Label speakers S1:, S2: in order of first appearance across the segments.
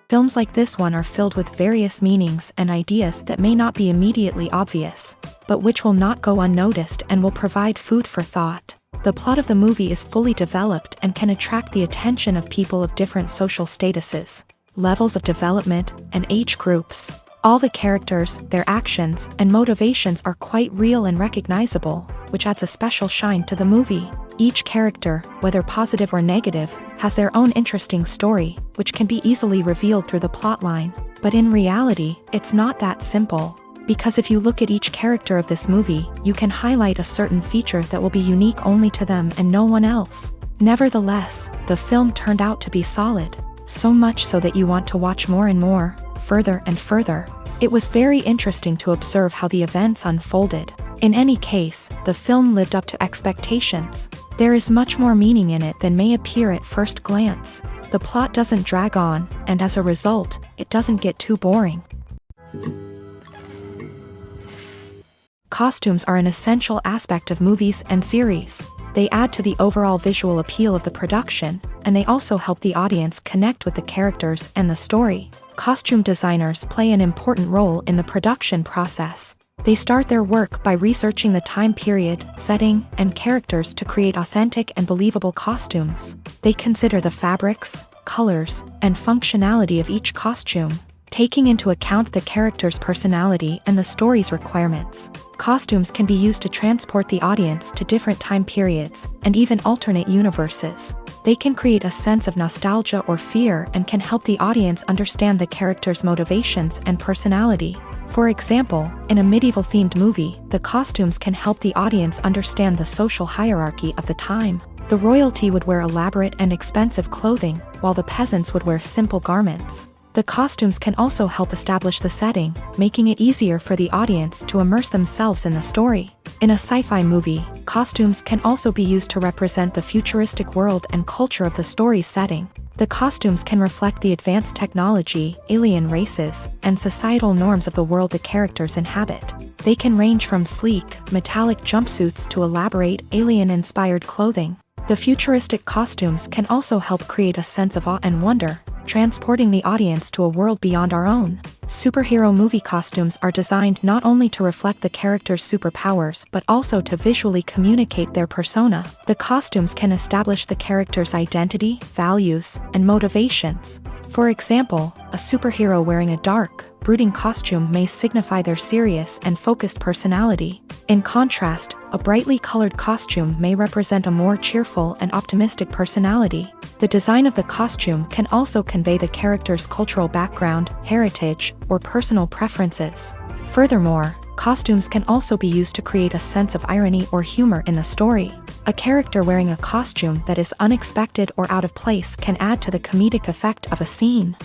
S1: Films like this one are filled with various meanings and ideas that may not be immediately obvious, but which will not go unnoticed and will provide food for thought. The plot of the movie is fully developed and can attract the attention of people of different social statuses, levels of development, and age groups. All the characters, their actions, and motivations are quite real and recognizable, which adds a special shine to the movie. Each character, whether positive or negative, has their own interesting story, which can be easily revealed through the plotline. But in reality, it's not that simple. Because if you look at each character of this movie, you can highlight a certain feature that will be unique only to them and no one else. Nevertheless, the film turned out to be solid. So much so that you want to watch more and more, further and further. It was very interesting to observe how the events unfolded. In any case, the film lived up to expectations. There is much more meaning in it than may appear at first glance. The plot doesn't drag on, and as a result, it doesn't get too boring. Costumes are an essential aspect of movies and series. They add to the overall visual appeal of the production, and they also help the audience connect with the characters and the story. Costume designers play an important role in the production process. They start their work by researching the time period, setting, and characters to create authentic and believable costumes. They consider the fabrics, colors, and functionality of each costume, taking into account the character's personality and the story's requirements. Costumes can be used to transport the audience to different time periods and even alternate universes. They can create a sense of nostalgia or fear and can help the audience understand the character's motivations and personality. For example, in a medieval-themed movie, the costumes can help the audience understand the social hierarchy of the time. The royalty would wear elaborate and expensive clothing, while the peasants would wear simple garments. The costumes can also help establish the setting, making it easier for the audience to immerse themselves in the story. In a sci-fi movie, costumes can also be used to represent the futuristic world and culture of the story's setting. The costumes can reflect the advanced technology, alien races, and societal norms of the world the characters inhabit. They can range from sleek, metallic jumpsuits to elaborate, alien-inspired clothing. The futuristic costumes can also help create a sense of awe and wonder, transporting the audience to a world beyond our own. Superhero movie costumes are designed not only to reflect the character's superpowers but also to visually communicate their persona. The costumes can establish the character's identity, values, and motivations. For example, a superhero wearing a dark, brooding costume may signify their serious and focused personality. In contrast, a brightly colored costume may represent a more cheerful and optimistic personality. The design of the costume can also convey the character's cultural background, heritage, or personal preferences. Furthermore, costumes can also be used to create a sense of irony or humor in the story. A character wearing a costume that is unexpected or out of place can add to the comedic effect of a scene.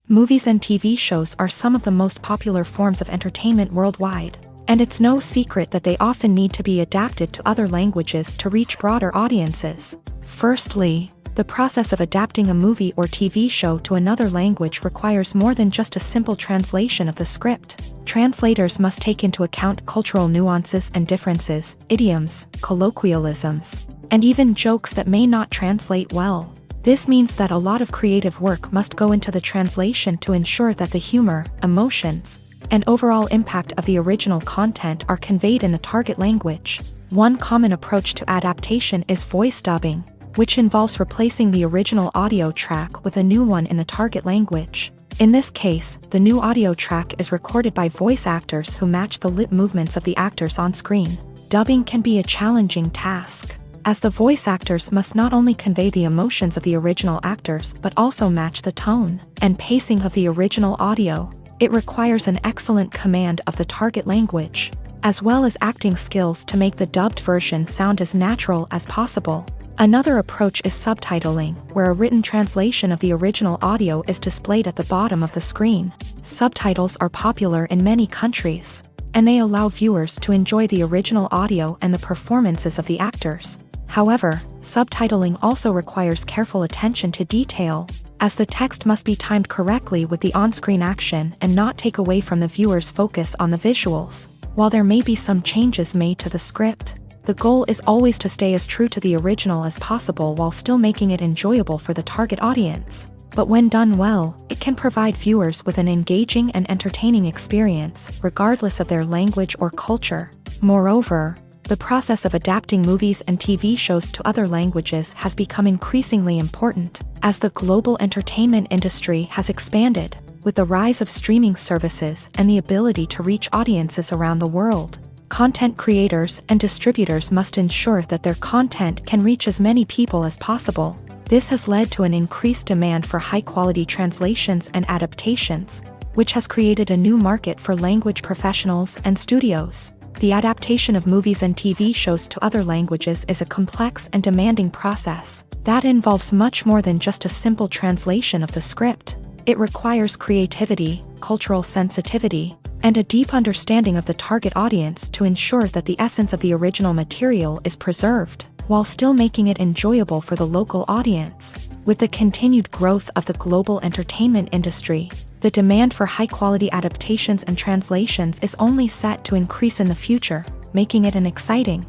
S1: Movies and TV shows are some of the most popular forms of entertainment worldwide, and it's no secret that they often need to be adapted to other languages to reach broader audiences. Firstly, the process of adapting a movie or TV show to another language requires more than just a simple translation of the script. Translators must take into account cultural nuances and differences, idioms, colloquialisms, and even jokes that may not translate well. This means that a lot of creative work must go into the translation to ensure that the humor, emotions, and overall impact of the original content are conveyed in the target language. One common approach to adaptation is voice dubbing, which involves replacing the original audio track with a new one in the target language. In this case, the new audio track is recorded by voice actors who match the lip movements of the actors on screen. Dubbing can be a challenging task, as the voice actors must not only convey the emotions of the original actors but also match the tone and pacing of the original audio. It requires an excellent command of the target language, as well as acting skills to make the dubbed version sound as natural as possible. Another approach is subtitling, where a written translation of the original audio is displayed at the bottom of the screen. Subtitles are popular in many countries, and they allow viewers to enjoy the original audio and the performances of the actors. However, subtitling also requires careful attention to detail, as the text must be timed correctly with the on-screen action and not take away from the viewer's focus on the visuals. While there may be some changes made to the script, The goal is always to stay as true to the original as possible while still making it enjoyable for the target audience. But when done well, it can provide viewers with an engaging and entertaining experience, regardless of their language or culture. Moreover, the process of adapting movies and TV shows to other languages has become increasingly important, as the global entertainment industry has expanded, with the rise of streaming services and the ability to reach audiences around the world. Content creators and distributors must ensure that their content can reach as many people as possible. This has led to an increased demand for high-quality translations and adaptations, which has created a new market for language professionals and studios. The adaptation of movies and TV shows to other languages is a complex and demanding process that involves much more than just a simple translation of the script. It requires creativity, cultural sensitivity, and a deep understanding of the target audience to ensure that the essence of the original material is preserved, while still making it enjoyable for the local audience. With the continued growth of the global entertainment industry, the demand for high-quality adaptations and translations is only set to increase in the future, making it an exciting.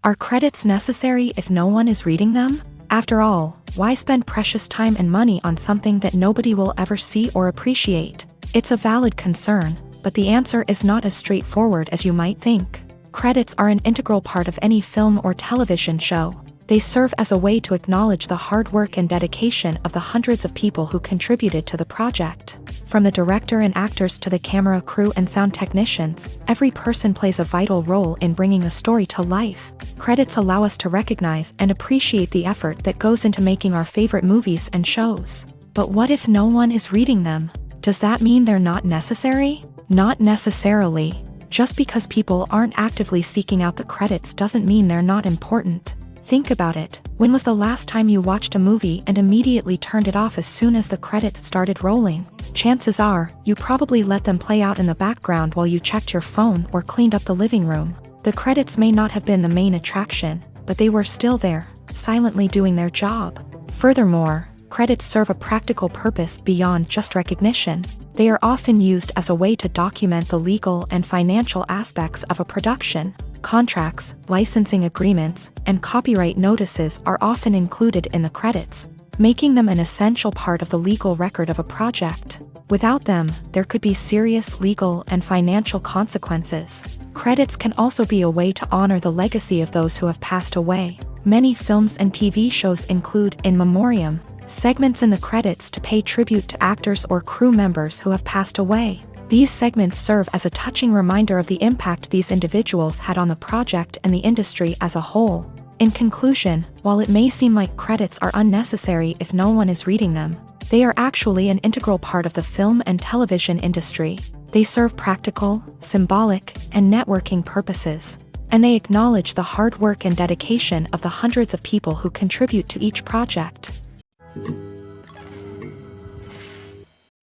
S1: Are credits necessary if no one is reading them? After all, why spend precious time and money on something that nobody will ever see or appreciate? It's a valid concern, but the answer is not as straightforward as you might think. Credits are an integral part of any film or television show. They serve as a way to acknowledge the hard work and dedication of the hundreds of people who contributed to the project. From the director and actors to the camera crew and sound technicians, every person plays a vital role in bringing a story to life. Credits allow us to recognize and appreciate the effort that goes into making our favorite movies and shows. But what if no one is reading them? Does that mean they're not necessary? Not necessarily. Just because people aren't actively seeking out the credits doesn't mean they're not important. Think about it. When was the last time you watched a movie and immediately turned it off as soon as the credits started rolling? Chances are, you probably let them play out in the background while you checked your phone or cleaned up the living room. The credits may not have been the main attraction, but they were still there, silently doing their job. Furthermore, credits serve a practical purpose beyond just recognition. They are often used as a way to document the legal and financial aspects of a production. Contracts, licensing agreements, and copyright notices are often included in the credits, making them an essential part of the legal record of a project. Without them, there could be serious legal and financial consequences. Credits can also be a way to honor the legacy of those who have passed away. Many films and TV shows include in memoriam segments in the credits to pay tribute to actors or crew members who have passed away. These segments serve as a touching reminder of the impact these individuals had on the project and the industry as a whole. In conclusion, while it may seem like credits are unnecessary if no one is reading them, they are actually an integral part of the film and television industry. They serve practical, symbolic, and networking purposes, and they acknowledge the hard work and dedication of the hundreds of people who contribute to each project.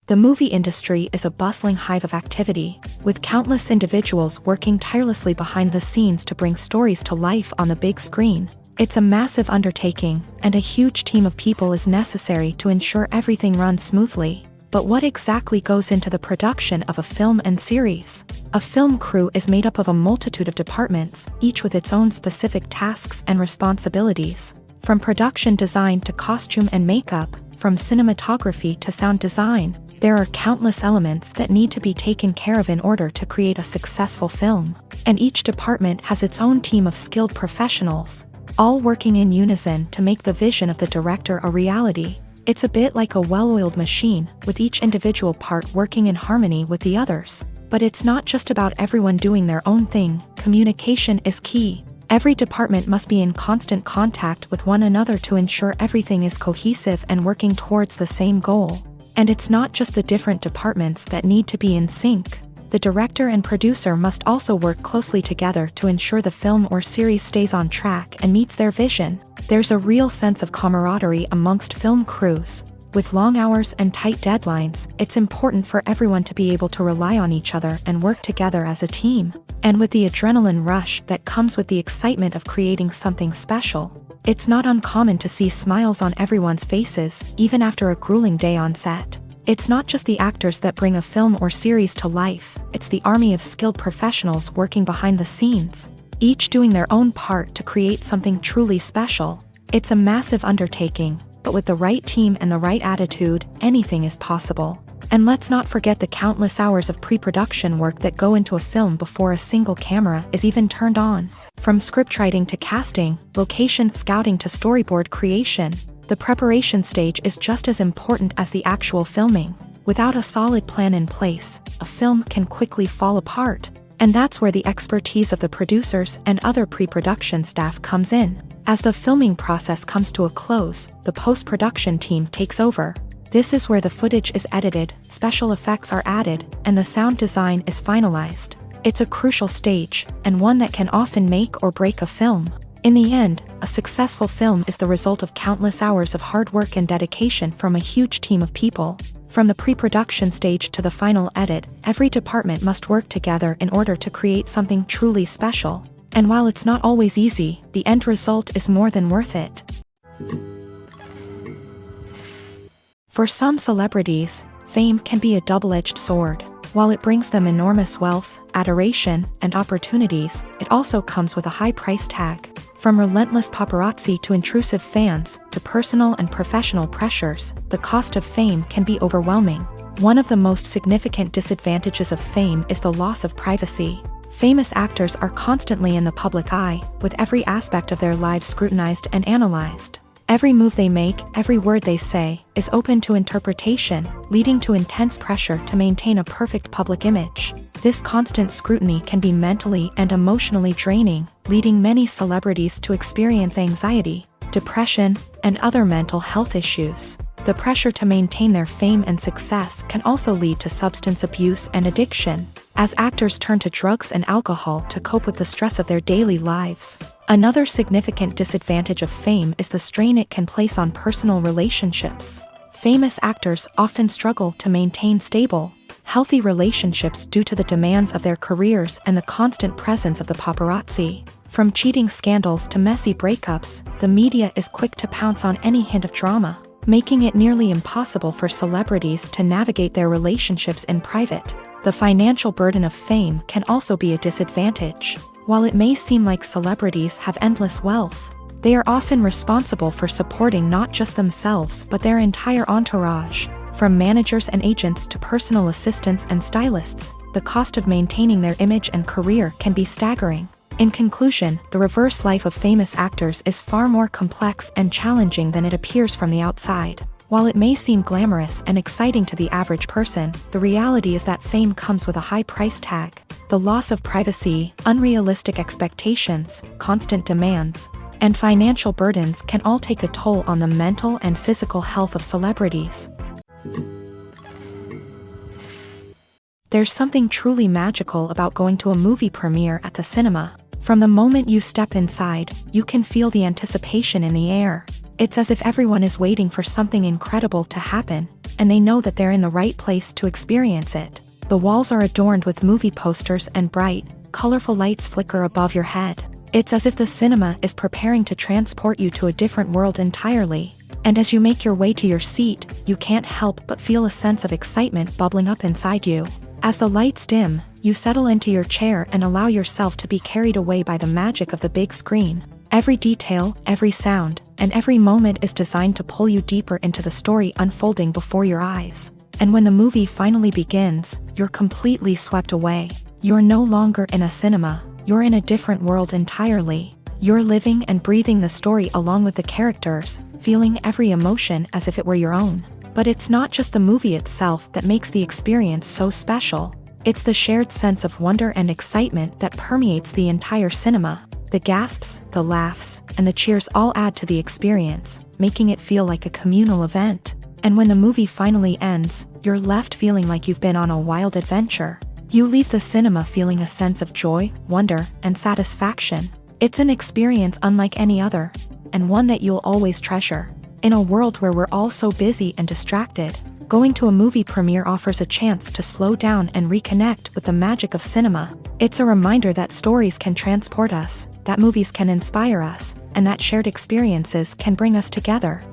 S1: The movie industry is a bustling hive of activity, with countless individuals working tirelessly behind the scenes to bring stories to life on the big screen. It's a massive undertaking, and a huge team of people is necessary to ensure everything runs smoothly. But what exactly goes into the production of a film and series? A film crew is made up of a multitude of departments, each with its own specific tasks and responsibilities. From production design to costume and makeup, from cinematography to sound design, there are countless elements that need to be taken care of in order to create a successful film. And each department has its own team of skilled professionals, all working in unison to make the vision of the director a reality. It's a bit like a well-oiled machine, with each individual part working in harmony with the others. But it's not just about everyone doing their own thing. Communication is key. Every department must be in constant contact with one another to ensure everything is cohesive and working towards the same goal. And it's not just the different departments that need to be in sync. The director and producer must also work closely together to ensure the film or series stays on track and meets their vision. There's a real sense of camaraderie amongst film crews. With long hours and tight deadlines, it's important for everyone to be able to rely on each other and work together as a team. And with the adrenaline rush that comes with the excitement of creating something special, it's not uncommon to see smiles on everyone's faces, even after a grueling day on set. It's not just the actors that bring a film or series to life, it's the army of skilled professionals working behind the scenes, each doing their own part to create something truly special. It's a massive undertaking, but with the right team and the right attitude, anything is possible. And let's not forget the countless hours of pre-production work that go into a film before a single camera is even turned on. From scriptwriting to casting, location scouting to storyboard creation, the preparation stage is just as important as the actual filming. Without a solid plan in place, a film can quickly fall apart. And that's where the expertise of the producers and other pre-production staff comes in. As the filming process comes to a close, the post-production team takes over. This is where the footage is edited, special effects are added, and the sound design is finalized. It's a crucial stage, and one that can often make or break a film. In the end, a successful film is the result of countless hours of hard work and dedication from a huge team of people. From the pre-production stage to the final edit, every department must work together in order to create something truly special. And while it's not always easy, the end result is more than worth it. For some celebrities, fame can be a double-edged sword. While it brings them enormous wealth, adoration, and opportunities, it also comes with a high price tag. From relentless paparazzi to intrusive fans, to personal and professional pressures, the cost of fame can be overwhelming. One of the most significant disadvantages of fame is the loss of privacy. Famous actors are constantly in the public eye, with every aspect of their lives scrutinized and analyzed. Every move they make, every word they say, is open to interpretation, leading to intense pressure to maintain a perfect public image. This constant scrutiny can be mentally and emotionally draining, leading many celebrities to experience anxiety, depression, and other mental health issues. The pressure to maintain their fame and success can also lead to substance abuse and addiction, as actors turn to drugs and alcohol to cope with the stress of their daily lives. Another significant disadvantage of fame is the strain it can place on personal relationships. Famous actors often struggle to maintain stable, healthy relationships due to the demands of their careers and the constant presence of the paparazzi. From cheating scandals to messy breakups, the media is quick to pounce on any hint of drama, making it nearly impossible for celebrities to navigate their relationships in private. The financial burden of fame can also be a disadvantage. While it may seem like celebrities have endless wealth, they are often responsible for supporting not just themselves but their entire entourage. From managers and agents to personal assistants and stylists, the cost of maintaining their image and career can be staggering. In conclusion, the reverse life of famous actors is far more complex and challenging than it appears from the outside. While it may seem glamorous and exciting to the average person, the reality is that fame comes with a high price tag. The loss of privacy, unrealistic expectations, constant demands, and financial burdens can all take a toll on the mental and physical health of celebrities. There's something truly magical about going to a movie premiere at the cinema. From the moment you step inside, you can feel the anticipation in the air. It's as if everyone is waiting for something incredible to happen, and they know that they're in the right place to experience it. The walls are adorned with movie posters and bright, colorful lights flicker above your head. It's as if the cinema is preparing to transport you to a different world entirely. And as you make your way to your seat, you can't help but feel a sense of excitement bubbling up inside you. As the lights dim, you settle into your chair and allow yourself to be carried away by the magic of the big screen. Every detail, every sound, and every moment is designed to pull you deeper into the story unfolding before your eyes. And when the movie finally begins, you're completely swept away. You're no longer in a cinema, you're in a different world entirely. You're living and breathing the story along with the characters, feeling every emotion as if it were your own. But it's not just the movie itself that makes the experience so special. It's the shared sense of wonder and excitement that permeates the entire cinema. The gasps, the laughs, and the cheers all add to the experience, making it feel like a communal event. And when the movie finally ends, you're left feeling like you've been on a wild adventure. You leave the cinema feeling a sense of joy, wonder, and satisfaction. It's an experience unlike any other, and one that you'll always treasure. In a world where we're all so busy and distracted, going to a movie premiere offers a chance to slow down and reconnect with the magic of cinema. It's a reminder that stories can transport us, that movies can inspire us, and that shared experiences can bring us together.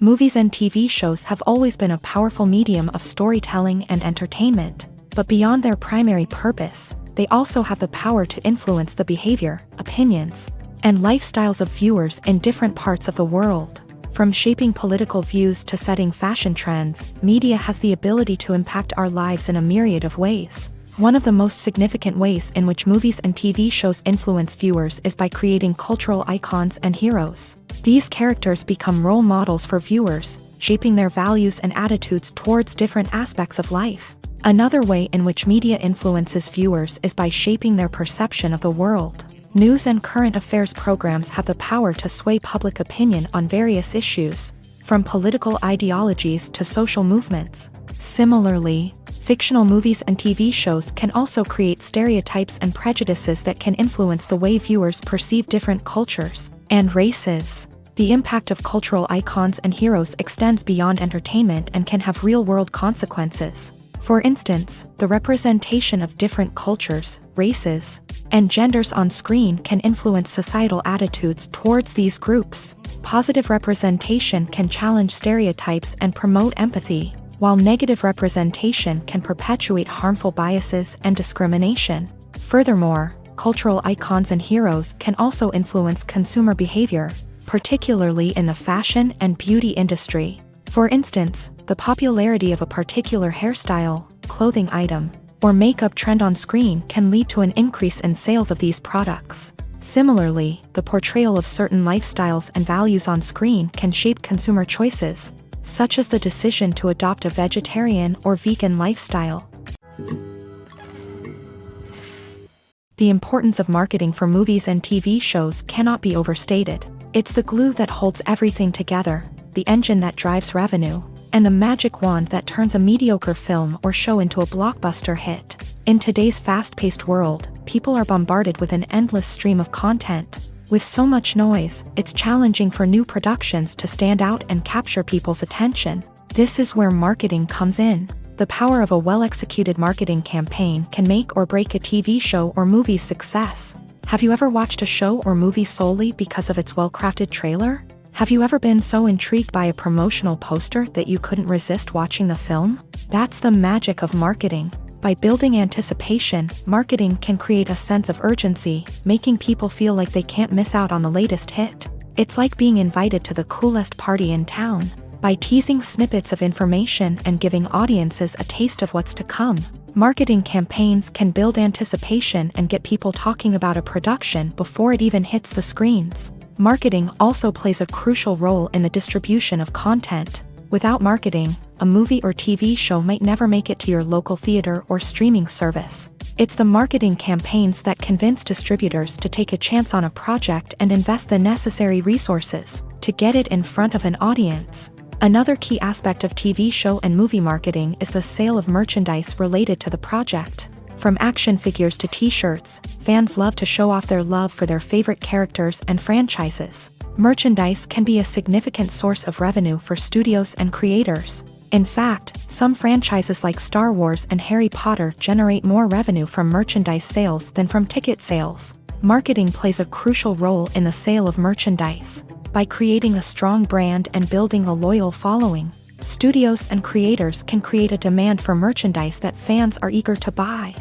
S1: Movies and TV shows have always been a powerful medium of storytelling and entertainment, but beyond their primary purpose, they also have the power to influence the behavior, opinions, and lifestyles of viewers in different parts of the world. From shaping political views to setting fashion trends, media has the ability to impact our lives in a myriad of ways. One of the most significant ways in which movies and TV shows influence viewers is by creating cultural icons and heroes. These characters become role models for viewers, shaping their values and attitudes towards different aspects of life. Another way in which media influences viewers is by shaping their perception of the world. News and current affairs programs have the power to sway public opinion on various issues, from political ideologies to social movements. Similarly, fictional movies and TV shows can also create stereotypes and prejudices that can influence the way viewers perceive different cultures and races. The impact of cultural icons and heroes extends beyond entertainment and can have real-world consequences. For instance, the representation of different cultures, races, and genders on screen can influence societal attitudes towards these groups. Positive representation can challenge stereotypes and promote empathy, while negative representation can perpetuate harmful biases and discrimination. Furthermore, cultural icons and heroes can also influence consumer behavior, particularly in the fashion and beauty industry. For instance, the popularity of a particular hairstyle, clothing item, or makeup trend on screen can lead to an increase in sales of these products. Similarly, the portrayal of certain lifestyles and values on screen can shape consumer choices, such as the decision to adopt a vegetarian or vegan lifestyle. The importance of marketing for movies and TV shows cannot be overstated. It's the glue that holds everything together, the engine that drives revenue, and the magic wand that turns a mediocre film or show into a blockbuster hit. In today's fast-paced world, people are bombarded with an endless stream of content. With so much noise, it's challenging for new productions to stand out and capture people's attention. This is where marketing comes in. The power of a well-executed marketing campaign can make or break a TV show or movie's success. Have you ever watched a show or movie solely because of its well-crafted trailer? Have you ever been so intrigued by a promotional poster that you couldn't resist watching the film? That's the magic of marketing. By building anticipation, marketing can create a sense of urgency, making people feel like they can't miss out on the latest hit. It's like being invited to the coolest party in town. By teasing snippets of information and giving audiences a taste of what's to come, marketing campaigns can build anticipation and get people talking about a production before it even hits the screens. Marketing also plays a crucial role in the distribution of content. Without marketing, a movie or TV show might never make it to your local theater or streaming service. It's the marketing campaigns that convince distributors to take a chance on a project and invest the necessary resources to get it in front of an audience. Another key aspect of TV show and movie marketing is the sale of merchandise related to the project. From action figures to t-shirts, fans love to show off their love for their favorite characters and franchises. Merchandise can be a significant source of revenue for studios and creators. In fact, some franchises like Star Wars and Harry Potter generate more revenue from merchandise sales than from ticket sales. Marketing plays a crucial role in the sale of merchandise. By creating a strong brand and building a loyal following, studios and creators can create a demand for merchandise that fans are eager to buy.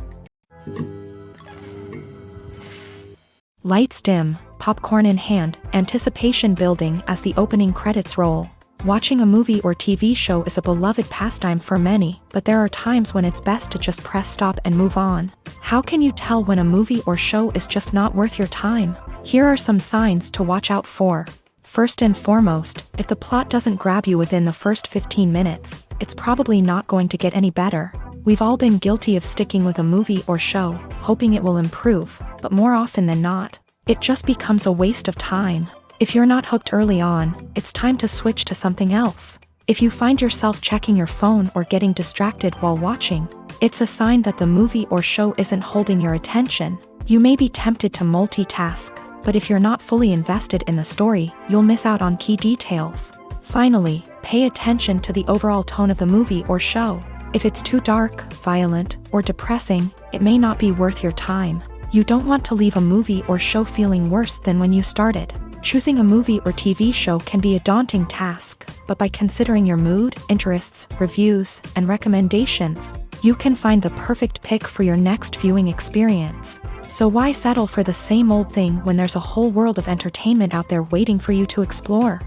S1: Lights dim, popcorn in hand, anticipation building as the opening credits roll. Watching a movie or TV show is a beloved pastime for many, but there are times when it's best to just press stop and move on. How can you tell when a movie or show is just not worth your time? Here are some signs to watch out for. First and foremost, if the plot doesn't grab you within the first 15 minutes, it's probably not going to get any better. We've all been guilty of sticking with a movie or show, hoping it will improve, but more often than not, it just becomes a waste of time. If you're not hooked early on, it's time to switch to something else. If you find yourself checking your phone or getting distracted while watching, it's a sign that the movie or show isn't holding your attention. You may be tempted to multitask, but if you're not fully invested in the story, you'll miss out on key details. Finally, pay attention to the overall tone of the movie or show. If it's too dark, violent, or depressing, it may not be worth your time. You don't want to leave a movie or show feeling worse than when you started. Choosing a movie or TV show can be a daunting task, but by considering your mood, interests, reviews, and recommendations, you can find the perfect pick for your next viewing experience. So why settle for the same old thing when there's a whole world of entertainment out there waiting for you to explore?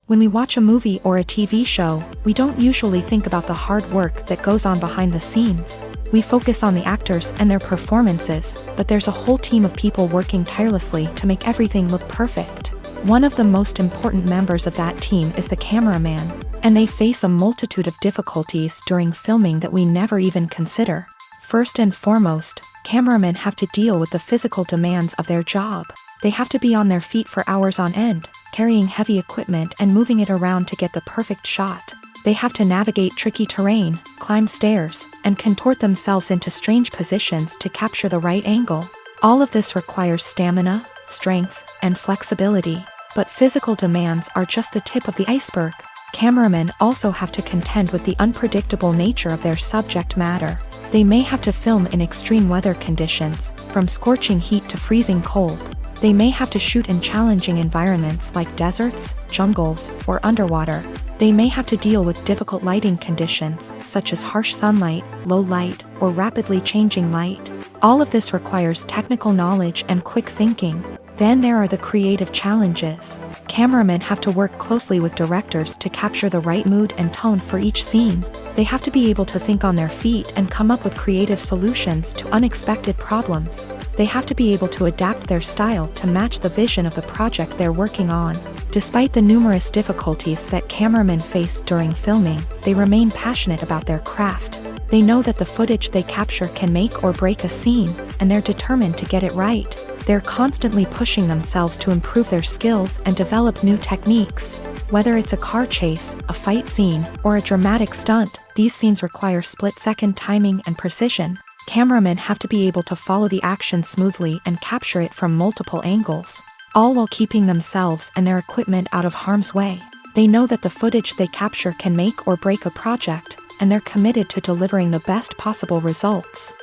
S1: When we watch a movie or a TV show, we don't usually think about the hard work that goes on behind the scenes. We focus on the actors and their performances, but there's a whole team of people working tirelessly to make everything look perfect. One of the most important members of that team is the cameraman, and they face a multitude of difficulties during filming that we never even consider. First and foremost, cameramen have to deal with the physical demands of their job. They have to be on their feet for hours on end, carrying heavy equipment and moving it around to get the perfect shot. They have to navigate tricky terrain, climb stairs, and contort themselves into strange positions to capture the right angle. All of this requires stamina, strength, and flexibility. But physical demands are just the tip of the iceberg. Cameramen also have to contend with the unpredictable nature of their subject matter. They may have to film in extreme weather conditions, from scorching heat to freezing cold. They may have to shoot in challenging environments like deserts, jungles, or underwater. They may have to deal with difficult lighting conditions, such as harsh sunlight, low light, or rapidly changing light. All of this requires technical knowledge and quick thinking. Then there are the creative challenges. Cameramen have to work closely with directors to capture the right mood and tone for each scene. They have to be able to think on their feet and come up with creative solutions to unexpected problems. They have to be able to adapt their style to match the vision of the project they're working on. Despite the numerous difficulties that cameramen face during filming, they remain passionate about their craft. They know that the footage they capture can make or break a scene, and they're determined to get it right. They're constantly pushing themselves to improve their skills and develop new techniques. Whether it's a car chase, a fight scene, or a dramatic stunt, these scenes require split-second timing and precision. Cameramen have to be able to follow the action smoothly and capture it from multiple angles, all while keeping themselves and their equipment out of harm's way. They know that the footage they capture can make or break a project, and they're committed to delivering the best possible results.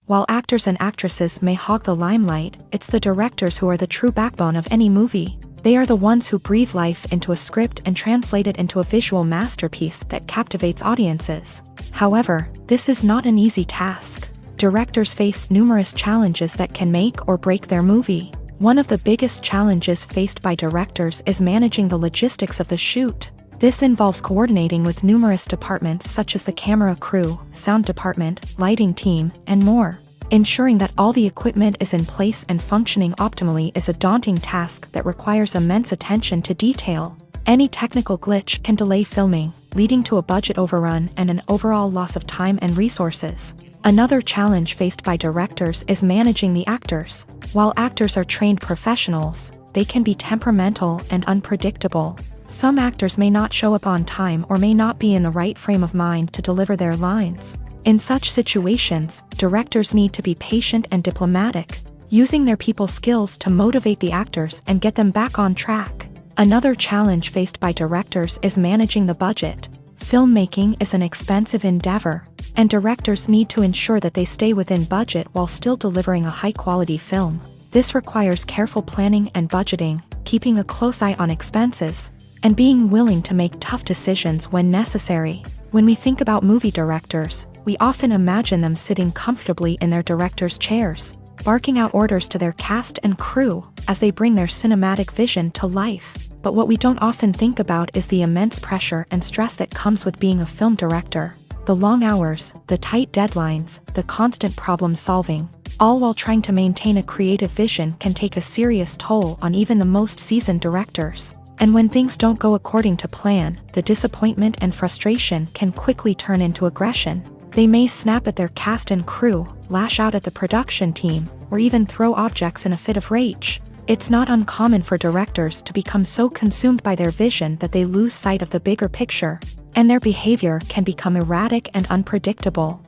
S1: While actors and actresses may hog the limelight, it's the directors who are the true backbone of any movie. They are the ones who breathe life into a script and translate it into a visual masterpiece that captivates audiences. However, this is not an easy task. Directors face numerous challenges that can make or break their movie. One of the biggest challenges faced by directors is managing the logistics of the shoot. This involves coordinating with numerous departments such as the camera crew, sound department, lighting team, and more. Ensuring that all the equipment is in place and functioning optimally is a daunting task that requires immense attention to detail. Any technical glitch can delay filming, leading to a budget overrun and an overall loss of time and resources. Another challenge faced by directors is managing the actors. While actors are trained professionals, they can be temperamental and unpredictable. Some actors may not show up on time or may not be in the right frame of mind to deliver their lines. In such situations, directors need to be patient and diplomatic, using their people skills to motivate the actors and get them back on track. Another challenge faced by directors is managing the budget. Filmmaking is an expensive endeavor, and directors need to ensure that they stay within budget while still delivering a high-quality film. This requires careful planning and budgeting, keeping a close eye on expenses, and being willing to make tough decisions when necessary. When we think about movie directors, we often imagine them sitting comfortably in their director's chairs, barking out orders to their cast and crew as they bring their cinematic vision to life. But what we don't often think about is the immense pressure and stress that comes with being a film director. The long hours, the tight deadlines, the constant problem solving, all while trying to maintain a creative vision can take a serious toll on even the most seasoned directors. And when things don't go according to plan, the disappointment and frustration can quickly turn into aggression. They may snap at their cast and crew, lash out at the production team, or even throw objects in a fit of rage. It's not uncommon for directors to become so consumed by their vision that they lose sight of the bigger picture, and their behavior can become erratic and unpredictable.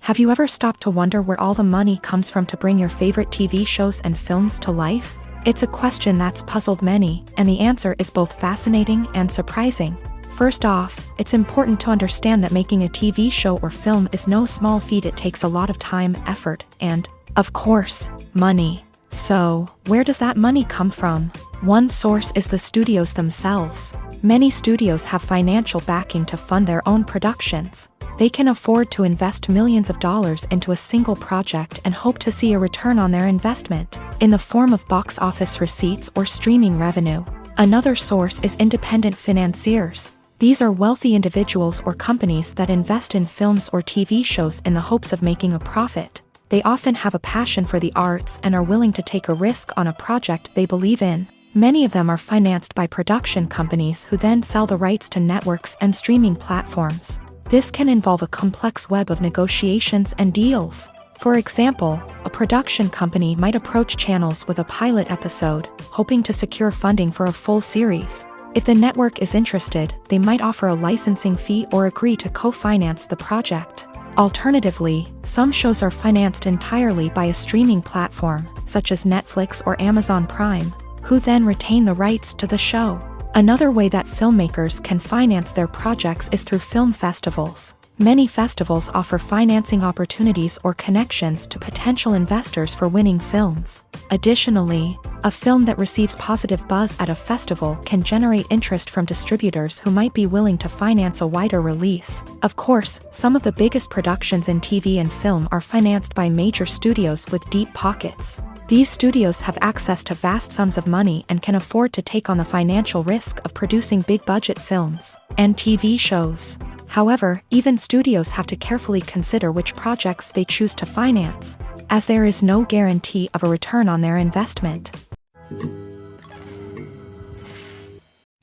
S1: Have you ever stopped to wonder where all the money comes from to bring your favorite TV shows and films to life? It's a question that's puzzled many, and the answer is both fascinating and surprising. First off, it's important to understand that making a TV show or film is no small feat. It takes a lot of time, effort, and, of course, money. So, where does that money come from? One source is the studios themselves. Many studios have financial backing to fund their own productions. They can afford to invest millions of dollars into a single project and hope to see a return on their investment, in the form of box office receipts or streaming revenue. Another source is independent financiers. These are wealthy individuals or companies that invest in films or TV shows in the hopes of making a profit. They often have a passion for the arts and are willing to take a risk on a project they believe in. Many of them are financed by production companies who then sell the rights to networks and streaming platforms. This can involve a complex web of negotiations and deals. For example, a production company might approach channels with a pilot episode, hoping to secure funding for a full series. If the network is interested, they might offer a licensing fee or agree to co-finance the project. Alternatively, some shows are financed entirely by a streaming platform, such as Netflix or Amazon Prime, who then retain the rights to the show. Another way that filmmakers can finance their projects is through film festivals. Many festivals offer financing opportunities or connections to potential investors for winning films. Additionally, a film that receives positive buzz at a festival can generate interest from distributors who might be willing to finance a wider release. Of course, some of the biggest productions in TV and film are financed by major studios with deep pockets. These studios have access to vast sums of money and can afford to take on the financial risk of producing big-budget films and TV shows. However, even studios have to carefully consider which projects they choose to finance, as there is no guarantee of a return on their investment.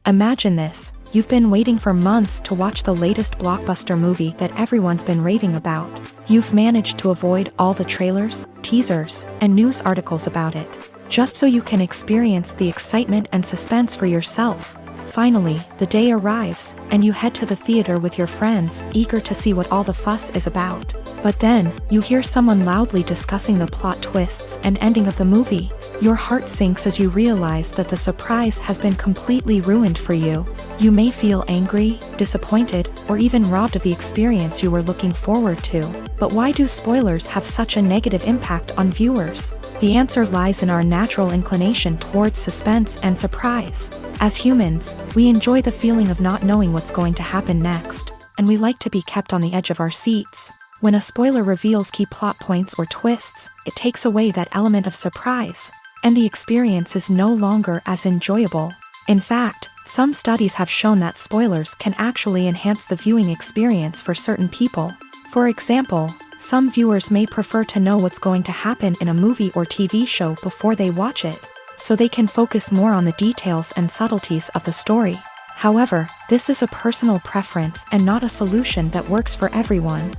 S1: Imagine this: you've been waiting for months to watch the latest blockbuster movie that everyone's been raving about. You've managed to avoid all the trailers, teasers, and news articles about it, just so you can experience the excitement and suspense for yourself. Finally, the day arrives, and you head to the theater with your friends, eager to see what all the fuss is about. But then, you hear someone loudly discussing the plot twists and ending of the movie. Your heart sinks as you realize that the surprise has been completely ruined for you. You may feel angry, disappointed, or even robbed of the experience you were looking forward to. But why do spoilers have such a negative impact on viewers? The answer lies in our natural inclination towards suspense and surprise. As humans, we enjoy the feeling of not knowing what's going to happen next, and we like to be kept on the edge of our seats. When a spoiler reveals key plot points or twists, it takes away that element of surprise, and the experience is no longer as enjoyable. In fact, some studies have shown that spoilers can actually enhance the viewing experience for certain people. For example, some viewers may prefer to know what's going to happen in a movie or TV show before they watch it, so they can focus more on the details and subtleties of the story. However, this is a personal preference and not a solution that works for everyone.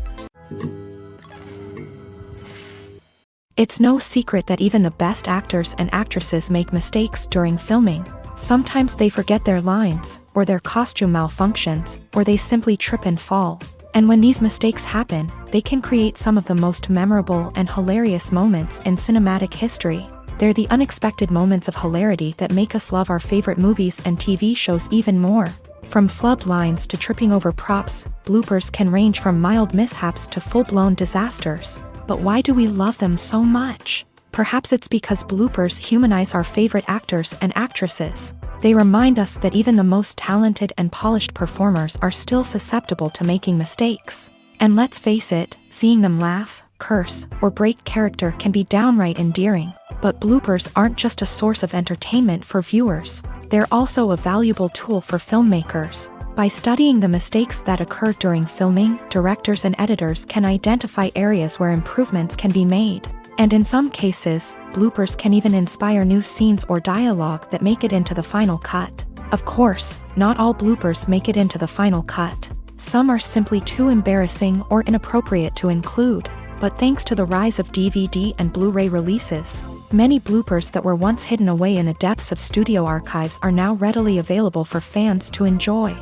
S1: It's no secret that even the best actors and actresses make mistakes during filming. Sometimes they forget their lines, or their costume malfunctions, or they simply trip and fall. And when these mistakes happen, they can create some of the most memorable and hilarious moments in cinematic history. They're the unexpected moments of hilarity that make us love our favorite movies and TV shows even more. From flubbed lines to tripping over props, bloopers can range from mild mishaps to full-blown disasters. But why do we love them so much? Perhaps it's because bloopers humanize our favorite actors and actresses. They remind us that even the most talented and polished performers are still susceptible to making mistakes. And let's face it, seeing them laugh, curse, or break character can be downright endearing. But bloopers aren't just a source of entertainment for viewers. They're also a valuable tool for filmmakers. By studying the mistakes that occur during filming, directors and editors can identify areas where improvements can be made. And in some cases, bloopers can even inspire new scenes or dialogue that make it into the final cut. Of course, not all bloopers make it into the final cut. Some are simply too embarrassing or inappropriate to include. But thanks to the rise of DVD and Blu-ray releases, many bloopers that were once hidden away in the depths of studio archives are now readily available for fans to enjoy.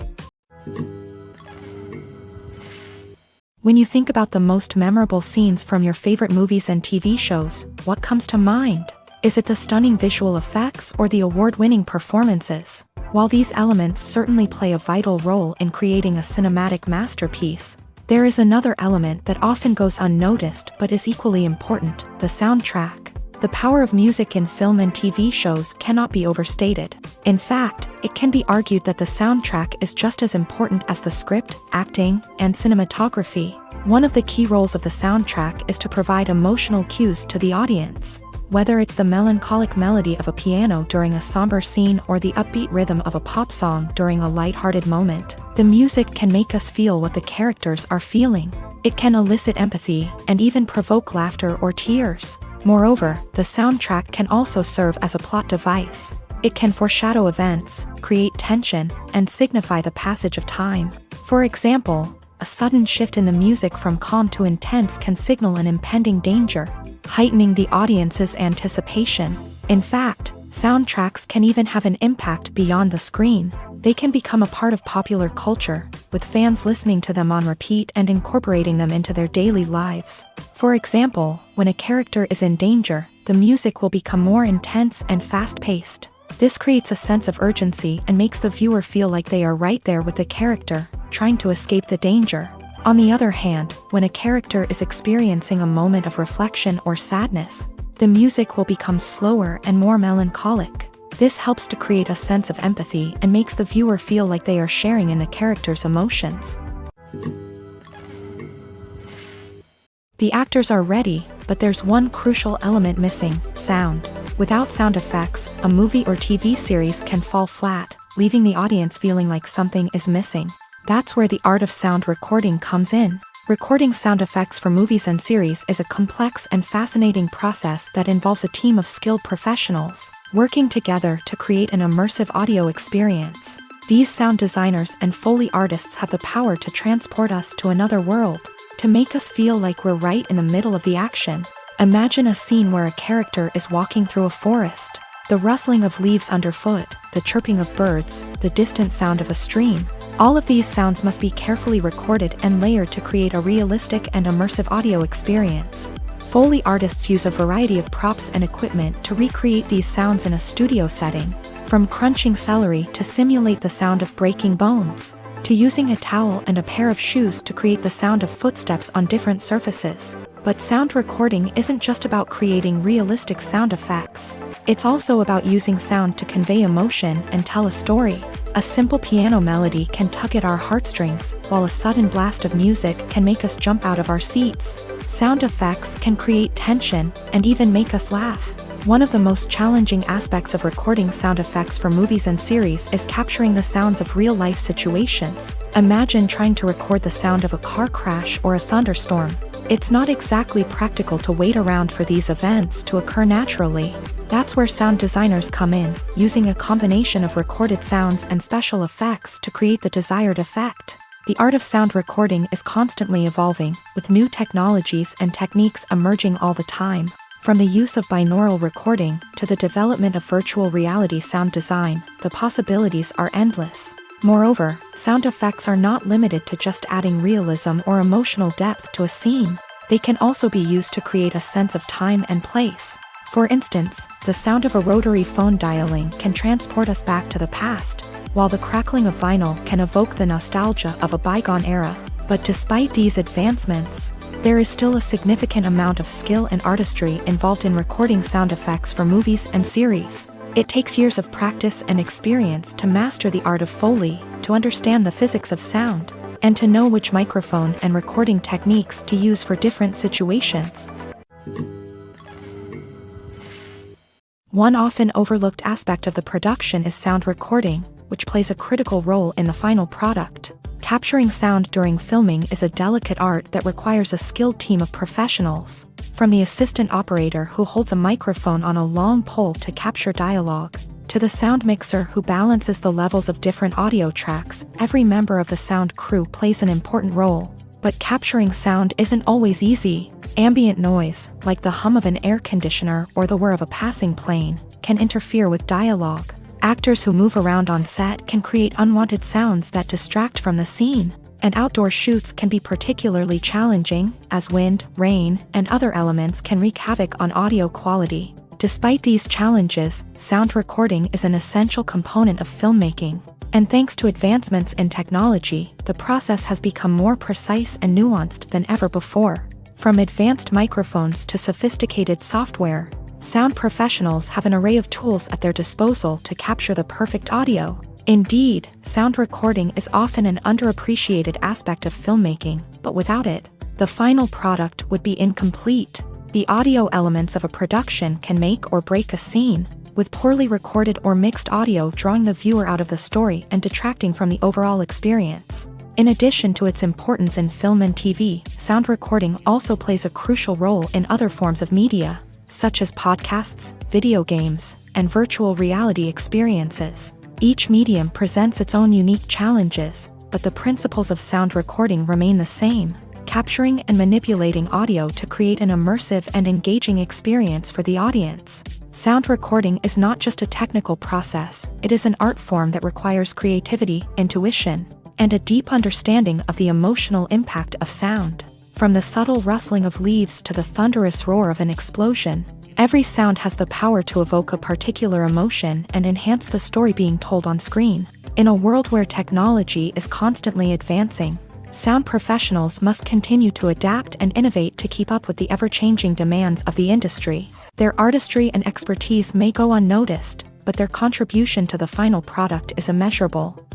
S1: When you think about the most memorable scenes from your favorite movies and TV shows, what comes to mind? Is it the stunning visual effects or the award-winning performances? While these elements certainly play a vital role in creating a cinematic masterpiece, there is another element that often goes unnoticed but is equally important: the soundtrack. The power of music in film and TV shows cannot be overstated. In fact, it can be argued that the soundtrack is just as important as the script, acting, and cinematography. One of the key roles of the soundtrack is to provide emotional cues to the audience. Whether it's the melancholic melody of a piano during a somber scene or the upbeat rhythm of a pop song during a lighthearted moment, the music can make us feel what the characters are feeling. It can elicit empathy and even provoke laughter or tears. Moreover, the soundtrack can also serve as a plot device. It can foreshadow events, create tension, and signify the passage of time. For example, a sudden shift in the music from calm to intense can signal an impending danger, heightening the audience's anticipation. In fact, soundtracks can even have an impact beyond the screen. They can become a part of popular culture, with fans listening to them on repeat and incorporating them into their daily lives. For example, when a character is in danger, the music will become more intense and fast-paced. This creates a sense of urgency and makes the viewer feel like they are right there with the character, trying to escape the danger. On the other hand, when a character is experiencing a moment of reflection or sadness, the music will become slower and more melancholic. This helps to create a sense of empathy and makes the viewer feel like they are sharing in the character's emotions. The actors are ready, but there's one crucial element missing: sound. Without sound effects, a movie or TV series can fall flat, leaving the audience feeling like something is missing. That's where the art of sound recording comes in. Recording sound effects for movies and series is a complex and fascinating process that involves a team of skilled professionals working together to create an immersive audio experience. These sound designers and Foley artists have the power to transport us to another world, to make us feel like we're right in the middle of the action. Imagine a scene where a character is walking through a forest. The rustling of leaves underfoot, the chirping of birds, the distant sound of a stream. All of these sounds must be carefully recorded and layered to create a realistic and immersive audio experience. Foley artists use a variety of props and equipment to recreate these sounds in a studio setting, from crunching celery to simulate the sound of breaking bones, to using a towel and a pair of shoes to create the sound of footsteps on different surfaces. But sound recording isn't just about creating realistic sound effects. It's also about using sound to convey emotion and tell a story. A simple piano melody can tug at our heartstrings, while a sudden blast of music can make us jump out of our seats. Sound effects can create tension and even make us laugh. One of the most challenging aspects of recording sound effects for movies and series is capturing the sounds of real-life situations. Imagine trying to record the sound of a car crash or a thunderstorm. It's not exactly practical to wait around for these events to occur naturally. That's where sound designers come in, using a combination of recorded sounds and special effects to create the desired effect. The art of sound recording is constantly evolving, with new technologies and techniques emerging all the time. From the use of binaural recording to the development of virtual reality sound design, the possibilities are endless. Moreover, sound effects are not limited to just adding realism or emotional depth to a scene. They can also be used to create a sense of time and place. For instance, the sound of a rotary phone dialing can transport us back to the past, while the crackling of vinyl can evoke the nostalgia of a bygone era. But despite these advancements, there is still a significant amount of skill and artistry involved in recording sound effects for movies and series. It takes years of practice and experience to master the art of Foley, to understand the physics of sound, and to know which microphone and recording techniques to use for different situations. One often overlooked aspect of the production is sound recording, which plays a critical role in the final product. Capturing sound during filming is a delicate art that requires a skilled team of professionals, from the assistant operator who holds a microphone on a long pole to capture dialogue, to the sound mixer who balances the levels of different audio tracks. Every member of the sound crew plays an important role. But capturing sound isn't always easy. Ambient noise, like the hum of an air conditioner or the whir of a passing plane, can interfere with dialogue. Actors who move around on set can create unwanted sounds that distract from the scene, and outdoor shoots can be particularly challenging, as wind, rain, and other elements can wreak havoc on audio quality. Despite these challenges, sound recording is an essential component of filmmaking. And thanks to advancements in technology, the process has become more precise and nuanced than ever before. From advanced microphones to sophisticated software, sound professionals have an array of tools at their disposal to capture the perfect audio. Indeed, sound recording is often an underappreciated aspect of filmmaking, but without it, the final product would be incomplete. The audio elements of a production can make or break a scene, with poorly recorded or mixed audio drawing the viewer out of the story and detracting from the overall experience. In addition to its importance in film and TV, sound recording also plays a crucial role in other forms of media, such as podcasts, video games, and virtual reality experiences. Each medium presents its own unique challenges, but the principles of sound recording remain the same, capturing and manipulating audio to create an immersive and engaging experience for the audience. Sound recording is not just a technical process, it is an art form that requires creativity, intuition, and a deep understanding of the emotional impact of sound. From the subtle rustling of leaves to the thunderous roar of an explosion, every sound has the power to evoke a particular emotion and enhance the story being told on screen. In a world where technology is constantly advancing, sound professionals must continue to adapt and innovate to keep up with the ever-changing demands of the industry. Their artistry and expertise may go unnoticed, but their contribution to the final product is immeasurable.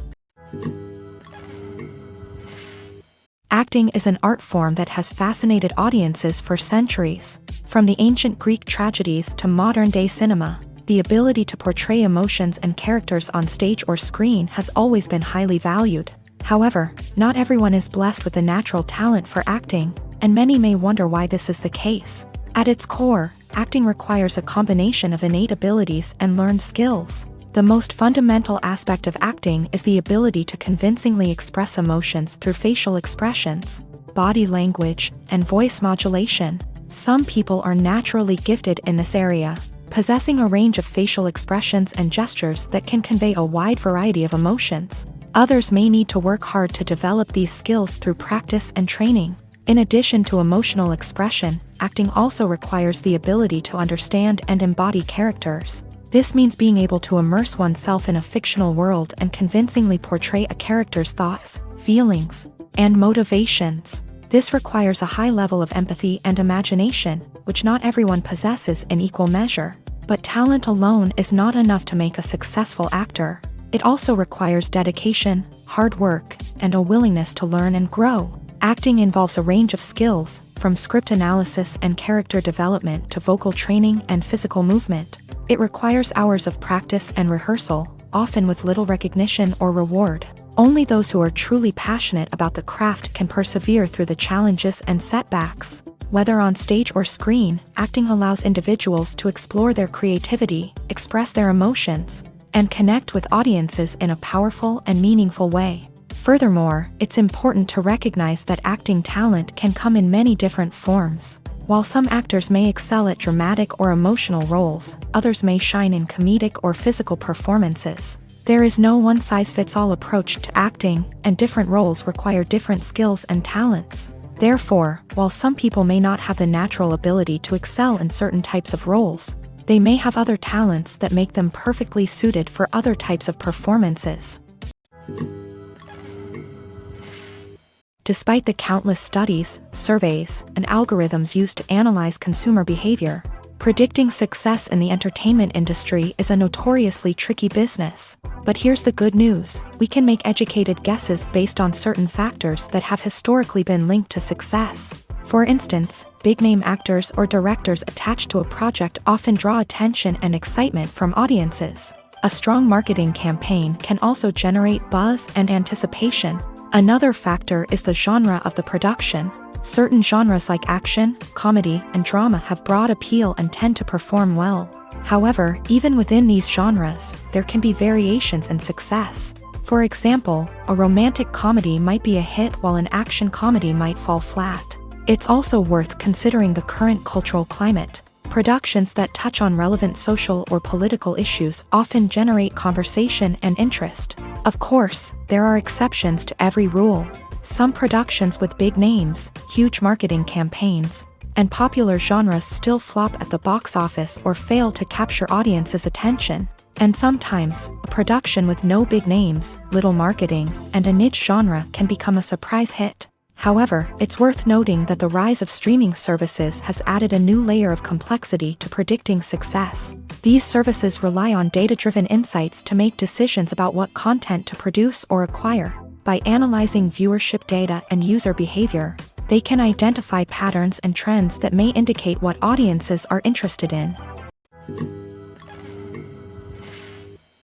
S1: Acting is an art form that has fascinated audiences for centuries. From the ancient Greek tragedies to modern-day cinema, the ability to portray emotions and characters on stage or screen has always been highly valued. However, not everyone is blessed with a natural talent for acting, and many may wonder why this is the case. At its core, acting requires a combination of innate abilities and learned skills. The most fundamental aspect of acting is the ability to convincingly express emotions through facial expressions, body language, and voice modulation. Some people are naturally gifted in this area, possessing a range of facial expressions and gestures that can convey a wide variety of emotions. Others may need to work hard to develop these skills through practice and training. In addition to emotional expression, acting also requires the ability to understand and embody characters. This means being able to immerse oneself in a fictional world and convincingly portray a character's thoughts, feelings, and motivations. This requires a high level of empathy and imagination, which not everyone possesses in equal measure. But talent alone is not enough to make a successful actor. It also requires dedication, hard work, and a willingness to learn and grow. Acting involves a range of skills, from script analysis and character development to vocal training and physical movement. It requires hours of practice and rehearsal, often with little recognition or reward. Only those who are truly passionate about the craft can persevere through the challenges and setbacks. Whether on stage or screen, acting allows individuals to explore their creativity, express their emotions, and connect with audiences in a powerful and meaningful way. Furthermore, it's important to recognize that acting talent can come in many different forms. While some actors may excel at dramatic or emotional roles, others may shine in comedic or physical performances. There is no one-size-fits-all approach to acting, and different roles require different skills and talents. Therefore, while some people may not have the natural ability to excel in certain types of roles, they may have other talents that make them perfectly suited for other types of performances. Despite the countless studies, surveys, and algorithms used to analyze consumer behavior, predicting success in the entertainment industry is a notoriously tricky business. But here's the good news: we can make educated guesses based on certain factors that have historically been linked to success. For instance, big-name actors or directors attached to a project often draw attention and excitement from audiences. A strong marketing campaign can also generate buzz and anticipation. Another factor is the genre of the production. Certain genres like action, comedy, and drama have broad appeal and tend to perform well. However, even within these genres, there can be variations in success. For example, a romantic comedy might be a hit while an action comedy might fall flat. It's also worth considering the current cultural climate. Productions that touch on relevant social or political issues often generate conversation and interest. Of course, there are exceptions to every rule. Some productions with big names, huge marketing campaigns, and popular genres still flop at the box office or fail to capture audiences' attention. And sometimes, a production with no big names, little marketing, and a niche genre can become a surprise hit. However, it's worth noting that the rise of streaming services has added a new layer of complexity to predicting success. These services rely on data-driven insights to make decisions about what content to produce or acquire. By analyzing viewership data and user behavior, they can identify patterns and trends that may indicate what audiences are interested in.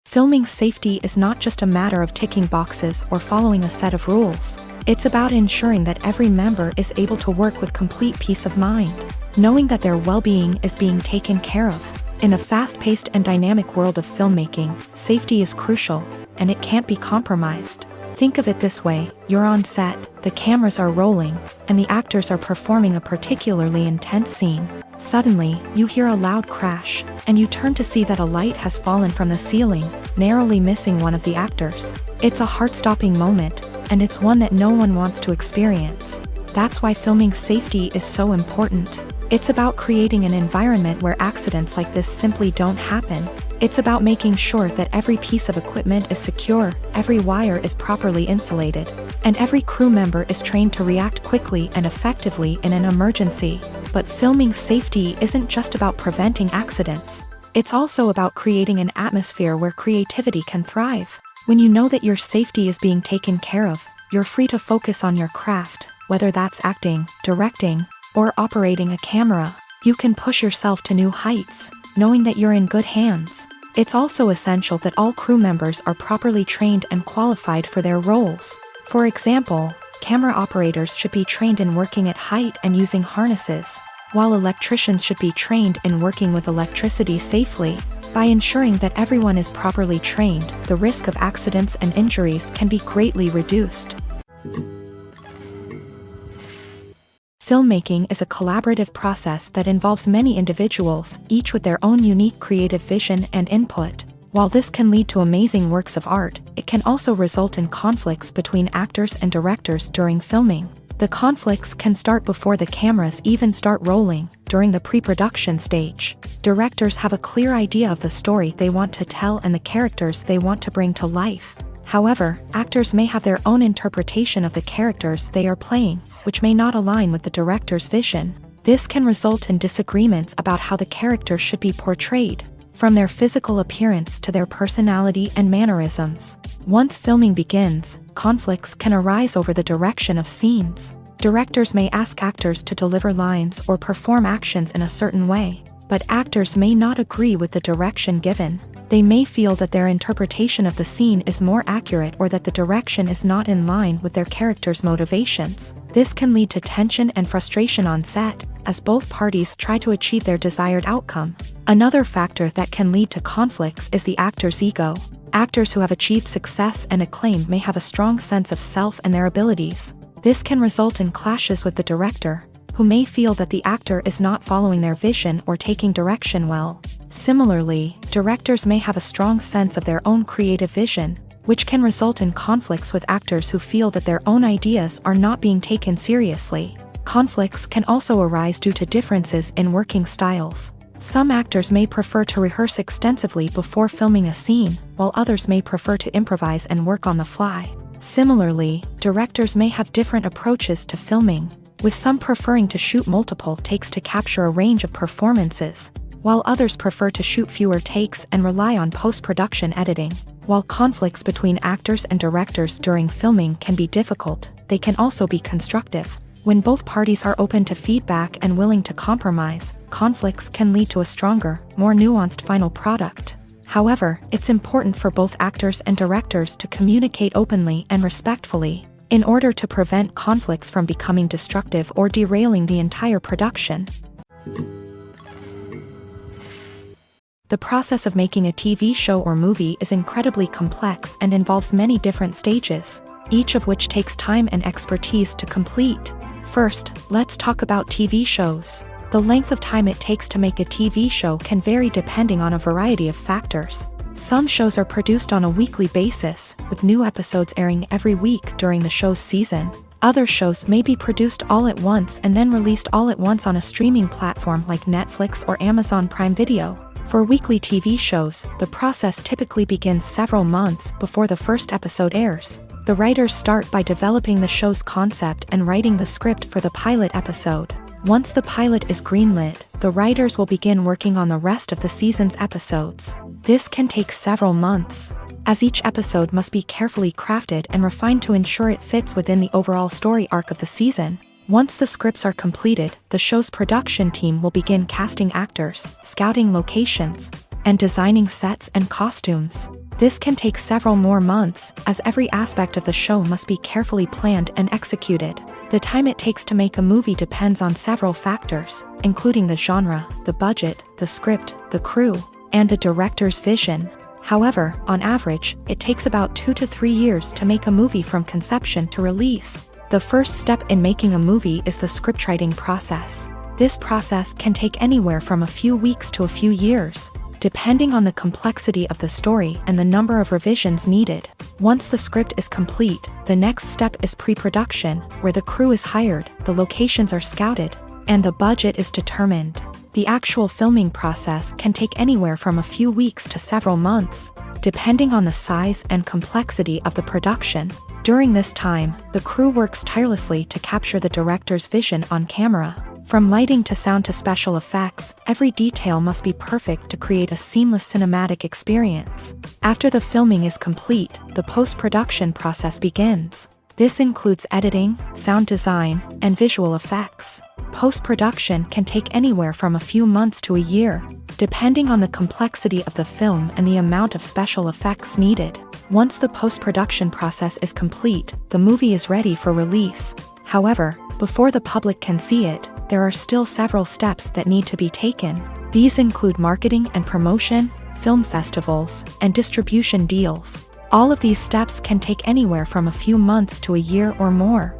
S1: Filming safety is not just a matter of ticking boxes or following a set of rules. It's about ensuring that every member is able to work with complete peace of mind, knowing that their well-being is being taken care of. In a fast-paced and dynamic world of filmmaking, safety is crucial, and it can't be compromised. Think of it this way: you're on set, the cameras are rolling, and the actors are performing a particularly intense scene. Suddenly, you hear a loud crash, and you turn to see that a light has fallen from the ceiling, narrowly missing one of the actors. It's a heart-stopping moment, and it's one that no one wants to experience. That's why filming safety is so important. It's about creating an environment where accidents like this simply don't happen. It's about making sure that every piece of equipment is secure, every wire is properly insulated, and every crew member is trained to react quickly and effectively in an emergency. But filming safety isn't just about preventing accidents. It's also about creating an atmosphere where creativity can thrive. When you know that your safety is being taken care of, you're free to focus on your craft, whether that's acting, directing, or operating a camera. You can push yourself to new heights, knowing that you're in good hands. It's also essential that all crew members are properly trained and qualified for their roles. For example, camera operators should be trained in working at height and using harnesses, while electricians should be trained in working with electricity safely. By ensuring that everyone is properly trained, the risk of accidents and injuries can be greatly reduced. Filmmaking is a collaborative process that involves many individuals, each with their own unique creative vision and input. While this can lead to amazing works of art, it can also result in conflicts between actors and directors during filming. The conflicts can start before the cameras even start rolling, during the pre-production stage. Directors have a clear idea of the story they want to tell and the characters they want to bring to life. However, actors may have their own interpretation of the characters they are playing, which may not align with the director's vision. This can result in disagreements about how the character should be portrayed, from their physical appearance to their personality and mannerisms. Once filming begins, conflicts can arise over the direction of scenes. Directors may ask actors to deliver lines or perform actions in a certain way, but actors may not agree with the direction given. They may feel that their interpretation of the scene is more accurate or that the direction is not in line with their character's motivations. This can lead to tension and frustration on set, as both parties try to achieve their desired outcome. Another factor that can lead to conflicts is the actor's ego. Actors who have achieved success and acclaim may have a strong sense of self and their abilities. This can result in clashes with the director, who may feel that the actor is not following their vision or taking direction well. Similarly, directors may have a strong sense of their own creative vision, which can result in conflicts with actors who feel that their own ideas are not being taken seriously. Conflicts can also arise due to differences in working styles. Some actors may prefer to rehearse extensively before filming a scene, while others may prefer to improvise and work on the fly. Similarly, directors may have different approaches to filming, with some preferring to shoot multiple takes to capture a range of performances, while others prefer to shoot fewer takes and rely on post-production editing. While conflicts between actors and directors during filming can be difficult, they can also be constructive. When both parties are open to feedback and willing to compromise, conflicts can lead to a stronger, more nuanced final product. However, it's important for both actors and directors to communicate openly and respectfully, in order to prevent conflicts from becoming destructive or derailing the entire production. The process of making a TV show or movie is incredibly complex and involves many different stages, each of which takes time and expertise to complete. First, let's talk about TV shows. The length of time it takes to make a TV show can vary depending on a variety of factors. Some shows are produced on a weekly basis, with new episodes airing every week during the show's season. Other shows may be produced all at once and then released all at once on a streaming platform like Netflix or Amazon Prime Video. For weekly TV shows, the process typically begins several months before the first episode airs. The writers start by developing the show's concept and writing the script for the pilot episode. Once the pilot is greenlit, the writers will begin working on the rest of the season's episodes. This can take several months, as each episode must be carefully crafted and refined to ensure it fits within the overall story arc of the season. Once the scripts are completed, the show's production team will begin casting actors, scouting locations, and designing sets and costumes. This can take several more months, as every aspect of the show must be carefully planned and executed. The time it takes to make a movie depends on several factors, including the genre, the budget, the script, the crew, and the director's vision. However, on average, it takes about 2 to 3 years to make a movie from conception to release. The first step in making a movie is the scriptwriting process. This process can take anywhere from a few weeks to a few years, depending on the complexity of the story and the number of revisions needed. Once the script is complete, the next step is pre-production, where the crew is hired, the locations are scouted, and the budget is determined. The actual filming process can take anywhere from a few weeks to several months, depending on the size and complexity of the production. During this time, the crew works tirelessly to capture the director's vision on camera. From lighting to sound to special effects, every detail must be perfect to create a seamless cinematic experience. After the filming is complete, the post-production process begins. This includes editing, sound design, and visual effects. Post-production can take anywhere from a few months to a year, depending on the complexity of the film and the amount of special effects needed. Once the post-production process is complete, the movie is ready for release. However, before the public can see it, there are still several steps that need to be taken. These include marketing and promotion, film festivals, and distribution deals. All of these steps can take anywhere from a few months to a year or more.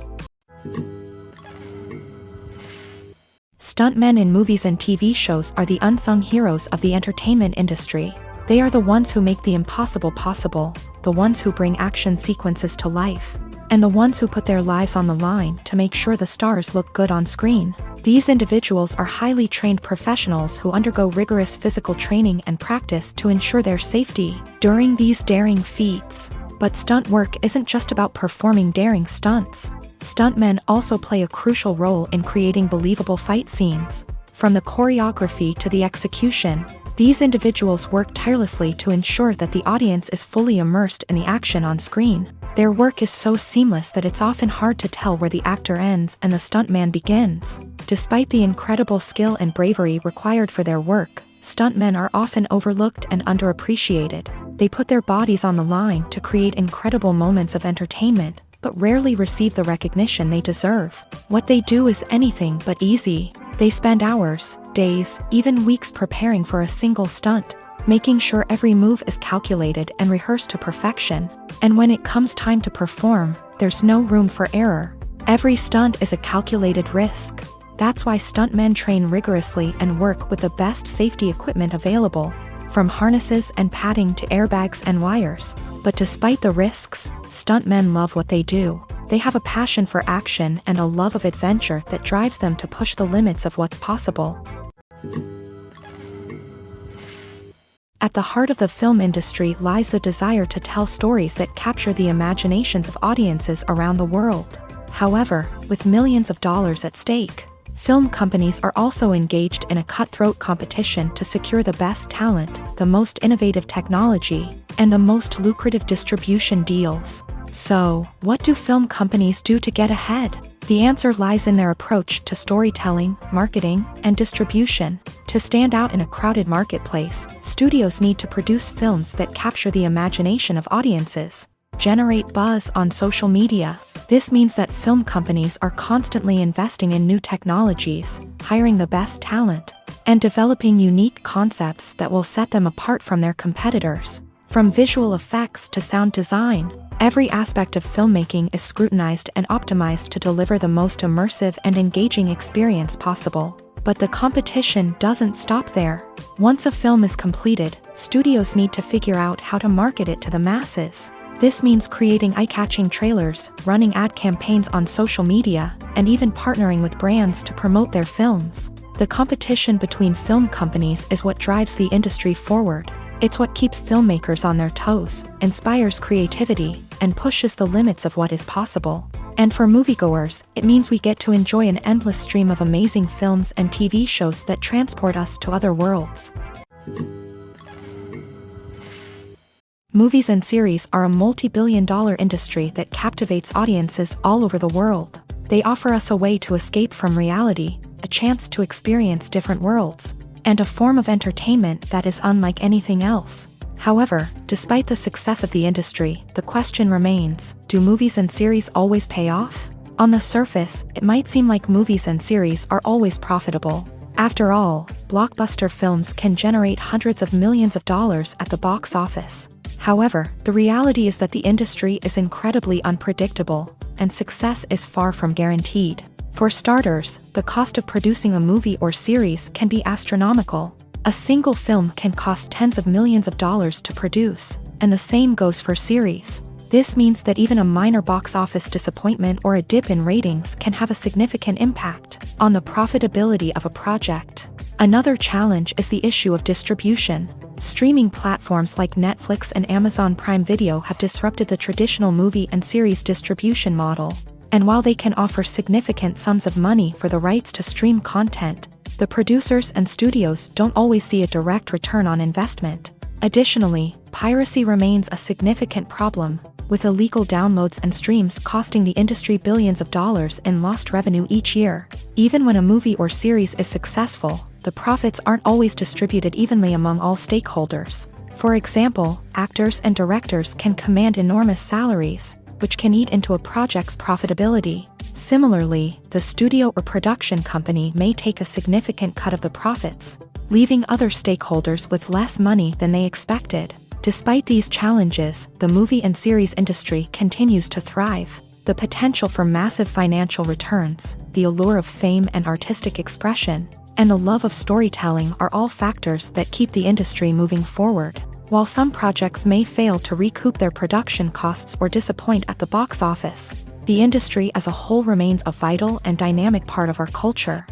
S1: Stuntmen in movies and TV shows are the unsung heroes of the entertainment industry. They are the ones who make the impossible possible, the ones who bring action sequences to life, and the ones who put their lives on the line to make sure the stars look good on screen. These individuals are highly trained professionals who undergo rigorous physical training and practice to ensure their safety during these daring feats. But stunt work isn't just about performing daring stunts. Stuntmen also play a crucial role in creating believable fight scenes. From the choreography to the execution, these individuals work tirelessly to ensure that the audience is fully immersed in the action on screen. Their work is so seamless that it's often hard to tell where the actor ends and the stuntman begins. Despite the incredible skill and bravery required for their work, stuntmen are often overlooked and underappreciated. They put their bodies on the line to create incredible moments of entertainment, but rarely receive the recognition they deserve. What they do is anything but easy. They spend hours, days, even weeks preparing for a single stunt, making sure every move is calculated and rehearsed to perfection. And when it comes time to perform, there's no room for error. Every stunt is a calculated risk. That's why stuntmen train rigorously and work with the best safety equipment available, from harnesses and padding to airbags and wires. But despite the risks, stuntmen love what they do. They have a passion for action and a love of adventure that drives them to push the limits of what's possible. At the heart of the film industry lies the desire to tell stories that capture the imaginations of audiences around the world. However, with millions of dollars at stake, film companies are also engaged in a cutthroat competition to secure the best talent, the most innovative technology, and the most lucrative distribution deals. So, what do film companies do to get ahead? The answer lies in their approach to storytelling, marketing, and distribution. To stand out in a crowded marketplace, studios need to produce films that capture the imagination of audiences, generate buzz on social media. This means that film companies are constantly investing in new technologies, hiring the best talent, and developing unique concepts that will set them apart from their competitors. From visual effects to sound design, every aspect of filmmaking is scrutinized and optimized to deliver the most immersive and engaging experience possible. But the competition doesn't stop there. Once a film is completed, studios need to figure out how to market it to the masses. This means creating eye-catching trailers, running ad campaigns on social media, and even partnering with brands to promote their films. The competition between film companies is what drives the industry forward. It's what keeps filmmakers on their toes, inspires creativity, and pushes the limits of what is possible. And for moviegoers, it means we get to enjoy an endless stream of amazing films and TV shows that transport us to other worlds. Movies and series are a multi-billion-dollar industry that captivates audiences all over the world. They offer us a way to escape from reality, a chance to experience different worlds, and a form of entertainment that is unlike anything else. However, despite the success of the industry, the question remains, do movies and series always pay off? On the surface, it might seem like movies and series are always profitable. After all, blockbuster films can generate hundreds of millions of dollars at the box office. However, the reality is that the industry is incredibly unpredictable, and success is far from guaranteed. For starters, the cost of producing a movie or series can be astronomical. A single film can cost tens of millions of dollars to produce, and the same goes for series. This means that even a minor box office disappointment or a dip in ratings can have a significant impact on the profitability of a project. Another challenge is the issue of distribution. Streaming platforms like Netflix and Amazon Prime Video have disrupted the traditional movie and series distribution model. And while they can offer significant sums of money for the rights to stream content, the producers and studios don't always see a direct return on investment. Additionally, piracy remains a significant problem, with illegal downloads and streams costing the industry billions of dollars in lost revenue each year. Even when a movie or series is successful, the profits aren't always distributed evenly among all stakeholders. For example, actors and directors can command enormous salaries, which can eat into a project's profitability. Similarly, the studio or production company may take a significant cut of the profits, leaving other stakeholders with less money than they expected. Despite these challenges, the movie and series industry continues to thrive. The potential for massive financial returns, the allure of fame and artistic expression, and the love of storytelling are all factors that keep the industry moving forward. While some projects may fail to recoup their production costs or disappoint at the box office, the industry as a whole remains a vital and dynamic part of our culture.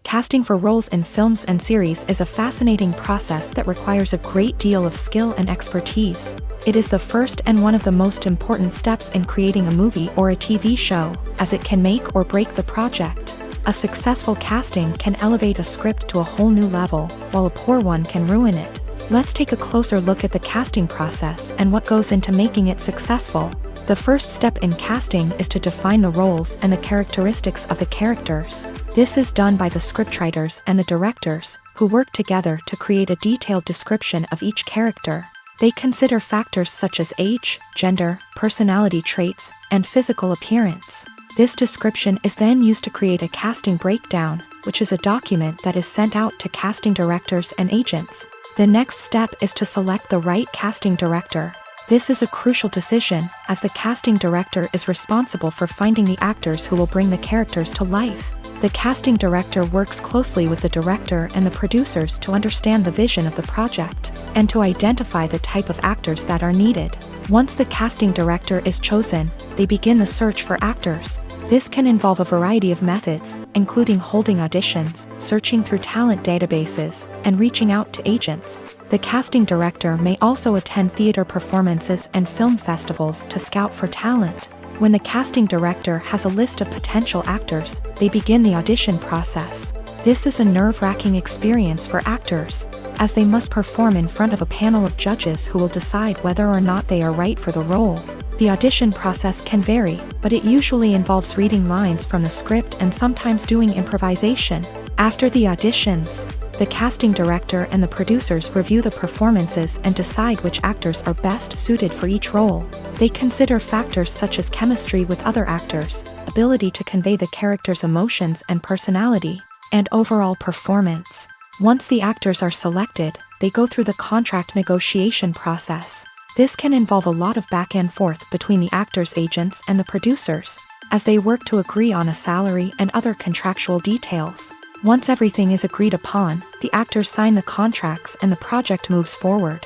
S1: Casting for roles in films and series is a fascinating process that requires a great deal of skill and expertise. It is the first and one of the most important steps in creating a movie or a TV show, as it can make or break the project. A successful casting can elevate a script to a whole new level, while a poor one can ruin it. Let's take a closer look at the casting process and what goes into making it successful. The first step in casting is to define the roles and the characteristics of the characters. This is done by the scriptwriters and the directors, who work together to create a detailed description of each character. They consider factors such as age, gender, personality traits, and physical appearance. This description is then used to create a casting breakdown, which is a document that is sent out to casting directors and agents. The next step is to select the right casting director. This is a crucial decision, as the casting director is responsible for finding the actors who will bring the characters to life. The casting director works closely with the director and the producers to understand the vision of the project, and to identify the type of actors that are needed. Once the casting director is chosen, they begin the search for actors. This can involve a variety of methods, including holding auditions, searching through talent databases, and reaching out to agents. The casting director may also attend theater performances and film festivals to scout for talent. When the casting director has a list of potential actors, they begin the audition process. This is a nerve-wracking experience for actors, as they must perform in front of a panel of judges who will decide whether or not they are right for the role. The audition process can vary, but it usually involves reading lines from the script and sometimes doing improvisation. After the auditions, the casting director and the producers review the performances and decide which actors are best suited for each role. They consider factors such as chemistry with other actors, ability to convey the character's emotions and personality, and overall performance. Once the actors are selected, they go through the contract negotiation process. This can involve a lot of back and forth between the actors' agents and the producers, as they work to agree on a salary and other contractual details. Once everything is agreed upon, the actors sign the contracts and the project moves forward.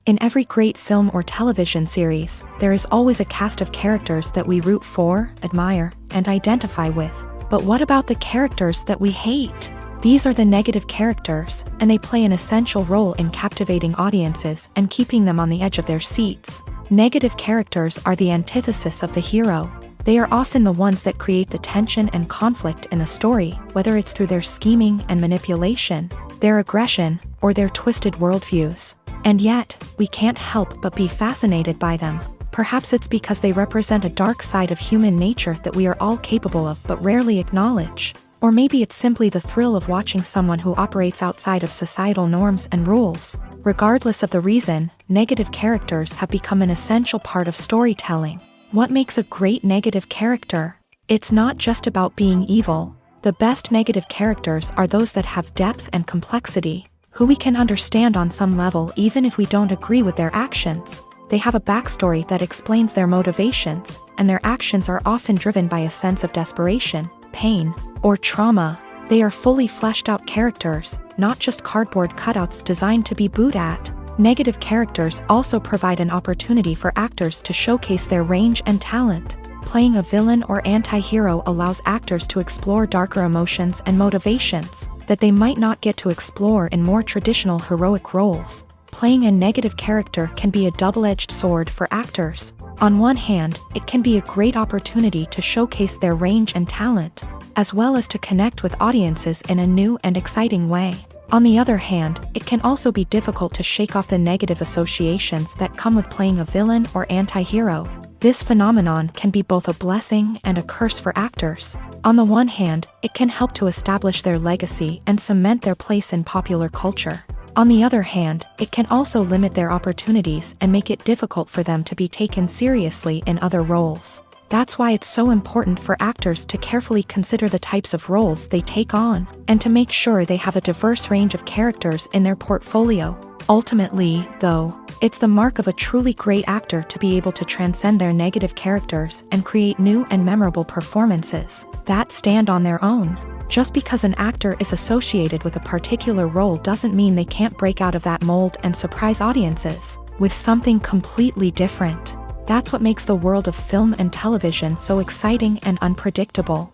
S1: In every great film or television series, there is always a cast of characters that we root for, admire, and identify with. But what about the characters that we hate? These are the negative characters, and they play an essential role in captivating audiences and keeping them on the edge of their seats. Negative characters are the antithesis of the hero. They are often the ones that create the tension and conflict in the story, whether it's through their scheming and manipulation, their aggression, or their twisted worldviews. And yet, we can't help but be fascinated by them. Perhaps it's because they represent a dark side of human nature that we are all capable of but rarely acknowledge. Or maybe it's simply the thrill of watching someone who operates outside of societal norms and rules. Regardless of the reason, negative characters have become an essential part of storytelling. What makes a great negative character? It's not just about being evil. The best negative characters are those that have depth and complexity, who we can understand on some level even if we don't agree with their actions. They have a backstory that explains their motivations, and their actions are often driven by a sense of desperation, pain, or trauma. They are fully fleshed out characters, not just cardboard cutouts designed to be booed at. Negative characters also provide an opportunity for actors to showcase their range and talent. Playing a villain or anti-hero allows actors to explore darker emotions and motivations that they might not get to explore in more traditional heroic roles. Playing a negative character can be a double-edged sword for actors. On one hand, it can be a great opportunity to showcase their range and talent, as well as to connect with audiences in a new and exciting way. On the other hand, it can also be difficult to shake off the negative associations that come with playing a villain or anti-hero. This phenomenon can be both a blessing and a curse for actors. On the one hand, it can help to establish their legacy and cement their place in popular culture. On the other hand, it can also limit their opportunities and make it difficult for them to be taken seriously in other roles. That's why it's so important for actors to carefully consider the types of roles they take on, and to make sure they have a diverse range of characters in their portfolio. Ultimately, though, it's the mark of a truly great actor to be able to transcend their negative characters and create new and memorable performances that stand on their own. Just because an actor is associated with a particular role doesn't mean they can't break out of that mold and surprise audiences with something completely different. That's what makes the world of film and television so exciting and unpredictable.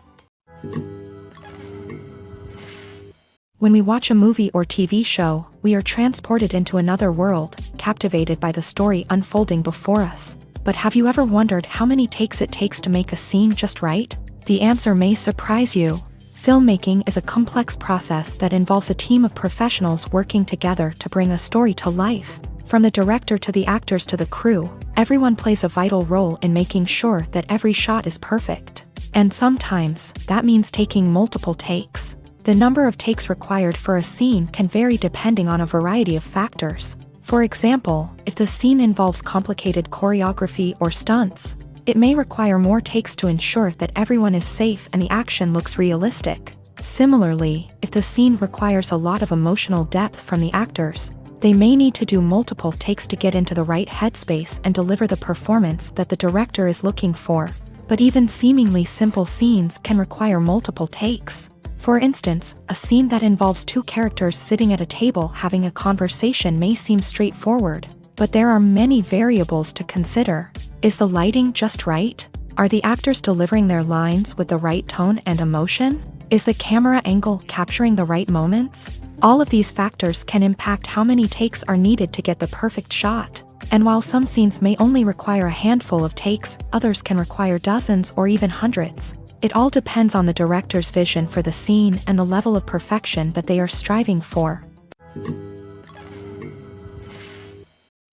S1: When we watch a movie or TV show, we are transported into another world, captivated by the story unfolding before us. But have you ever wondered how many takes it takes to make a scene just right? The answer may surprise you. Filmmaking is a complex process that involves a team of professionals working together to bring a story to life. From the director to the actors to the crew, everyone plays a vital role in making sure that every shot is perfect. And sometimes, that means taking multiple takes. The number of takes required for a scene can vary depending on a variety of factors. For example, if the scene involves complicated choreography or stunts, it may require more takes to ensure that everyone is safe and the action looks realistic. Similarly, if the scene requires a lot of emotional depth from the actors, they may need to do multiple takes to get into the right headspace and deliver the performance that the director is looking for. But even seemingly simple scenes can require multiple takes. For instance, a scene that involves two characters sitting at a table having a conversation may seem straightforward, but there are many variables to consider. Is the lighting just right? Are the actors delivering their lines with the right tone and emotion? Is the camera angle capturing the right moments? All of these factors can impact how many takes are needed to get the perfect shot. And while some scenes may only require a handful of takes, others can require dozens or even hundreds. It all depends on the director's vision for the scene and the level of perfection that they are striving for.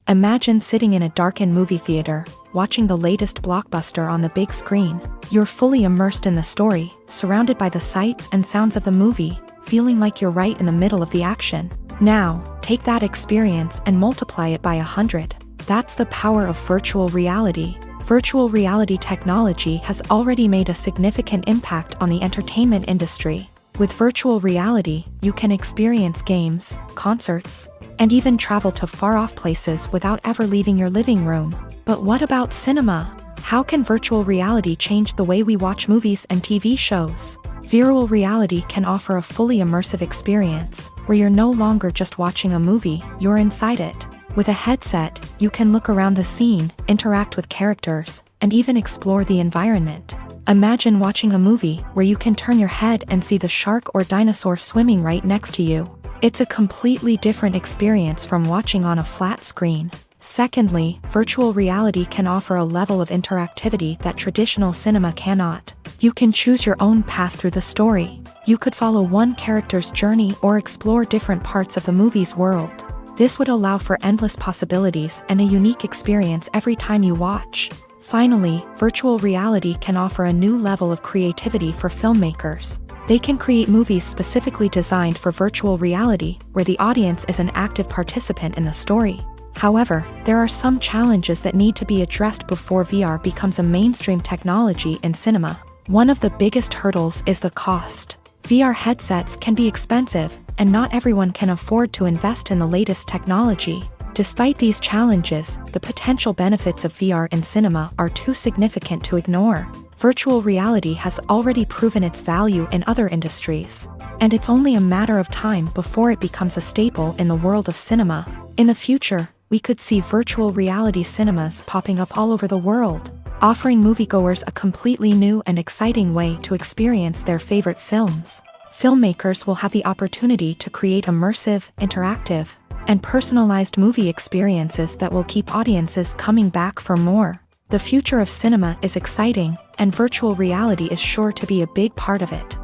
S1: Imagine sitting in a darkened movie theater, watching the latest blockbuster on the big screen. You're fully immersed in the story, surrounded by the sights and sounds of the movie, feeling like you're right in the middle of the action. Now, take that experience and multiply it by 100. That's the power of virtual reality. Virtual reality technology has already made a significant impact on the entertainment industry. With virtual reality, you can experience games, concerts, and even travel to far-off places without ever leaving your living room. But what about cinema? How can virtual reality change the way we watch movies and TV shows? Virtual reality can offer a fully immersive experience, where you're no longer just watching a movie, you're inside it. With a headset, you can look around the scene, interact with characters, and even explore the environment. Imagine watching a movie where you can turn your head and see the shark or dinosaur swimming right next to you. It's a completely different experience from watching on a flat screen. Secondly, virtual reality can offer a level of interactivity that traditional cinema cannot. You can choose your own path through the story. You could follow one character's journey or explore different parts of the movie's world. This would allow for endless possibilities and a unique experience every time you watch. Finally, virtual reality can offer a new level of creativity for filmmakers. They can create movies specifically designed for virtual reality, where the audience is an active participant in the story. However, there are some challenges that need to be addressed before VR becomes a mainstream technology in cinema. One of the biggest hurdles is the cost. VR headsets can be expensive, and not everyone can afford to invest in the latest technology. Despite these challenges, the potential benefits of VR in cinema are too significant to ignore. Virtual reality has already proven its value in other industries, and it's only a matter of time before it becomes a staple in the world of cinema. In the future, we could see virtual reality cinemas popping up all over the world, offering moviegoers a completely new and exciting way to experience their favorite films. Filmmakers will have the opportunity to create immersive, interactive, and personalized movie experiences that will keep audiences coming back for more. The future of cinema is exciting, and virtual reality is sure to be a big part of it.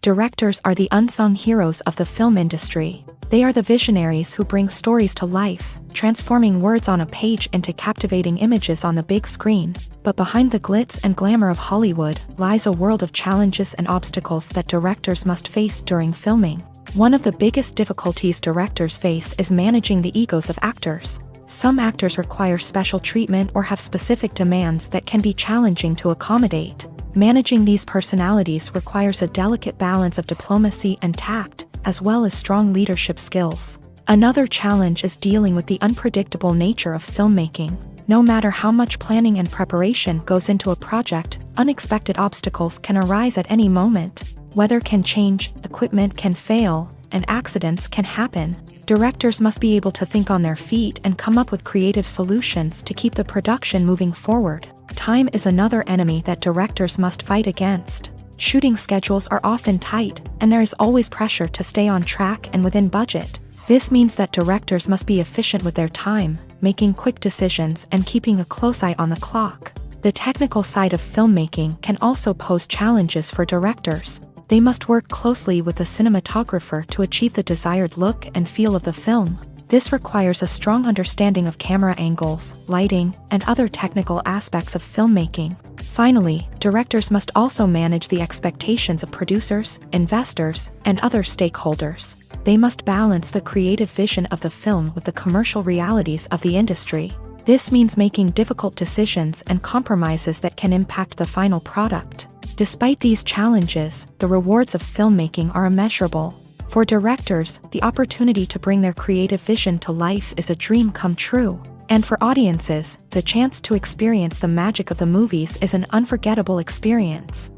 S1: Directors are the unsung heroes of the film industry. They are the visionaries who bring stories to life, transforming words on a page into captivating images on the big screen. But behind the glitz and glamour of Hollywood lies a world of challenges and obstacles that directors must face during filming. One of the biggest difficulties directors face is managing the egos of actors. Some actors require special treatment or have specific demands that can be challenging to accommodate. Managing these personalities requires a delicate balance of diplomacy and tact, as well as strong leadership skills. Another challenge is dealing with the unpredictable nature of filmmaking. No matter how much planning and preparation goes into a project, unexpected obstacles can arise at any moment. Weather can change, equipment can fail, and accidents can happen. Directors must be able to think on their feet and come up with creative solutions to keep the production moving forward. Time is another enemy that directors must fight against. Shooting schedules are often tight, and there is always pressure to stay on track and within budget. This means that directors must be efficient with their time, making quick decisions and keeping a close eye on the clock. The technical side of filmmaking can also pose challenges for directors. They must work closely with the cinematographer to achieve the desired look and feel of the film. This requires a strong understanding of camera angles, lighting, and other technical aspects of filmmaking. Finally, directors must also manage the expectations of producers, investors, and other stakeholders. They must balance the creative vision of the film with the commercial realities of the industry. This means making difficult decisions and compromises that can impact the final product. Despite these challenges, the rewards of filmmaking are immeasurable. For directors, the opportunity to bring their creative vision to life is a dream come true. And for audiences, the chance to experience the magic of the movies is an unforgettable experience.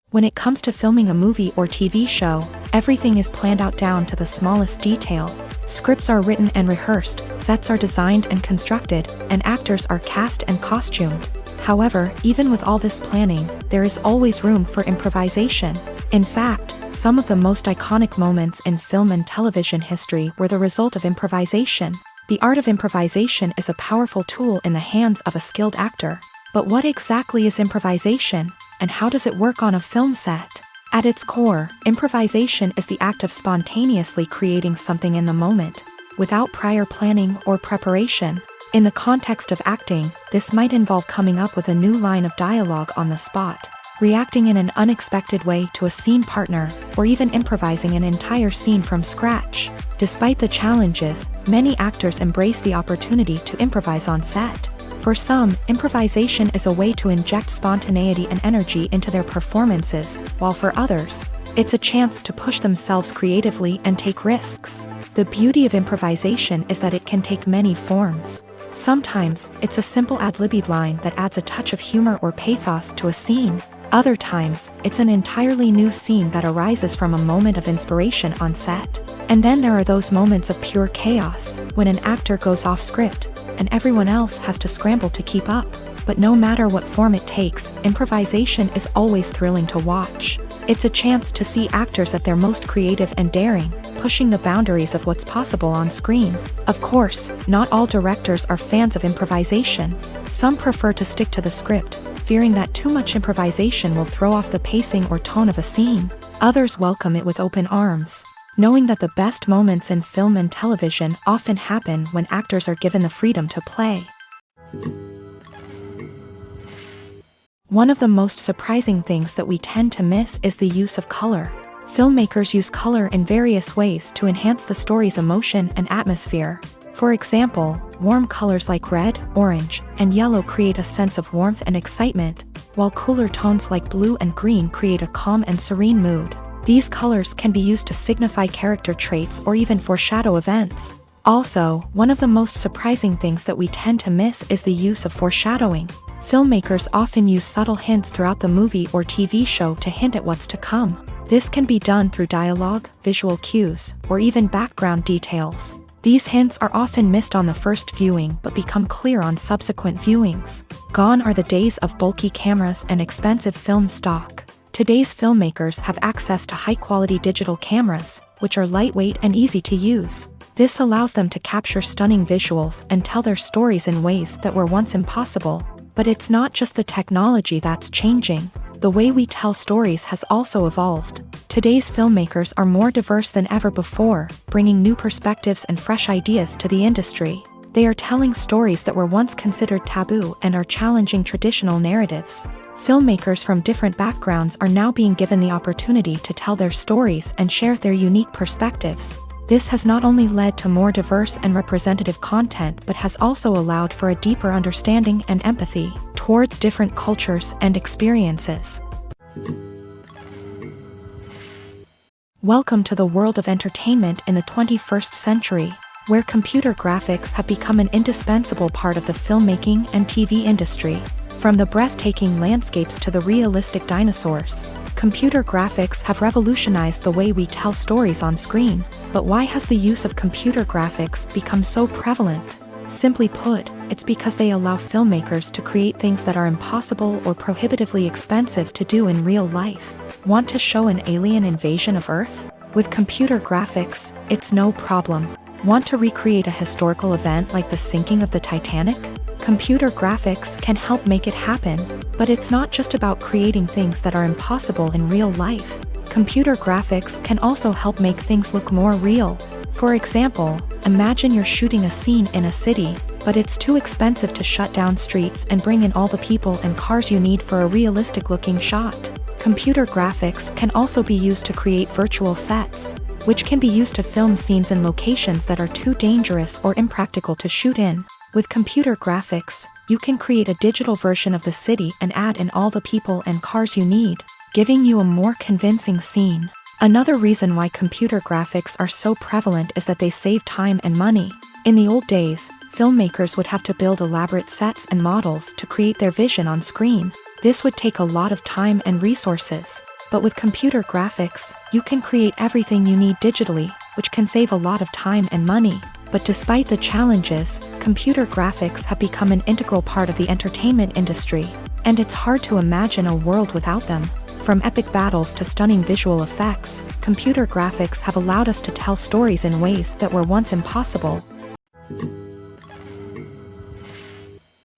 S1: When it comes to filming a movie or TV show, everything is planned out down to the smallest detail. Scripts are written and rehearsed, sets are designed and constructed, and actors are cast and costumed. However, even with all this planning, there is always room for improvisation. In fact, some of the most iconic moments in film and television history were the result of improvisation. The art of improvisation is a powerful tool in the hands of a skilled actor. But what exactly is improvisation, and how does it work on a film set? At its core, improvisation is the act of spontaneously creating something in the moment, without prior planning or preparation. In the context of acting, this might involve coming up with a new line of dialogue on the spot, reacting in an unexpected way to a scene partner, or even improvising an entire scene from scratch. Despite the challenges, many actors embrace the opportunity to improvise on set. For some, improvisation is a way to inject spontaneity and energy into their performances, while for others, It's a chance to push themselves creatively and take risks. The beauty of improvisation is that it can take many forms. Sometimes, it's a simple ad-libbed line that adds a touch of humor or pathos to a scene. Other times, it's an entirely new scene that arises from a moment of inspiration on set. And then there are those moments of pure chaos, when an actor goes off script, and everyone else has to scramble to keep up. But no matter what form it takes, improvisation is always thrilling to watch. It's a chance to see actors at their most creative and daring, pushing the boundaries of what's possible on screen. Of course, not all directors are fans of improvisation. Some prefer to stick to the script, fearing that too much improvisation will throw off the pacing or tone of a scene. Others welcome it with open arms, knowing that the best moments in film and television often happen when actors are given the freedom to play. One of the most surprising things that we tend to miss is the use of color. Filmmakers use color in various ways to enhance the story's emotion and atmosphere. For example, warm colors like red, orange, and yellow create a sense of warmth and excitement, while cooler tones like blue and green create a calm and serene mood. These colors can be used to signify character traits or even foreshadow events. Also, one of the most surprising things that we tend to miss is the use of foreshadowing. Filmmakers often use subtle hints throughout the movie or TV show to hint at what's to come. This can be done through dialogue, visual cues, or even background details. These hints are often missed on the first viewing but become clear on subsequent viewings. Gone are the days of bulky cameras and expensive film stock. Today's filmmakers have access to high-quality digital cameras, which are lightweight and easy to use. This allows them to capture stunning visuals and tell their stories in ways that were once impossible. But it's not just the technology that's changing. The way we tell stories has also evolved. Today's filmmakers are more diverse than ever before, bringing new perspectives and fresh ideas to the industry. They are telling stories that were once considered taboo and are challenging traditional narratives. Filmmakers from different backgrounds are now being given the opportunity to tell their stories and share their unique perspectives. This has not only led to more diverse and representative content but has also allowed for a deeper understanding and empathy towards different cultures and experiences. Welcome to the world of entertainment in the 21st century, where computer graphics have become an indispensable part of the filmmaking and TV industry. From the breathtaking landscapes to the realistic dinosaurs, computer graphics have revolutionized the way we tell stories on screen. But why has the use of computer graphics become so prevalent? Simply put, it's because they allow filmmakers to create things that are impossible or prohibitively expensive to do in real life. Want to show an alien invasion of Earth? With computer graphics, it's no problem. Want to recreate a historical event like the sinking of the Titanic? Computer graphics can help make it happen, but it's not just about creating things that are impossible in real life. Computer graphics can also help make things look more real. For example, imagine you're shooting a scene in a city, but it's too expensive to shut down streets and bring in all the people and cars you need for a realistic-looking shot. Computer graphics can also be used to create virtual sets, which can be used to film scenes in locations that are too dangerous or impractical to shoot in. With computer graphics, you can create a digital version of the city and add in all the people and cars you need, giving you a more convincing scene. Another reason why computer graphics are so prevalent is that they save time and money. In the old days, filmmakers would have to build elaborate sets and models to create their vision on screen. This would take a lot of time and resources. But with computer graphics, you can create everything you need digitally, which can save a lot of time and money. But despite the challenges, computer graphics have become an integral part of the entertainment industry, and it's hard to imagine a world without them. From epic battles to stunning visual effects, computer graphics have allowed us to tell stories in ways that were once impossible.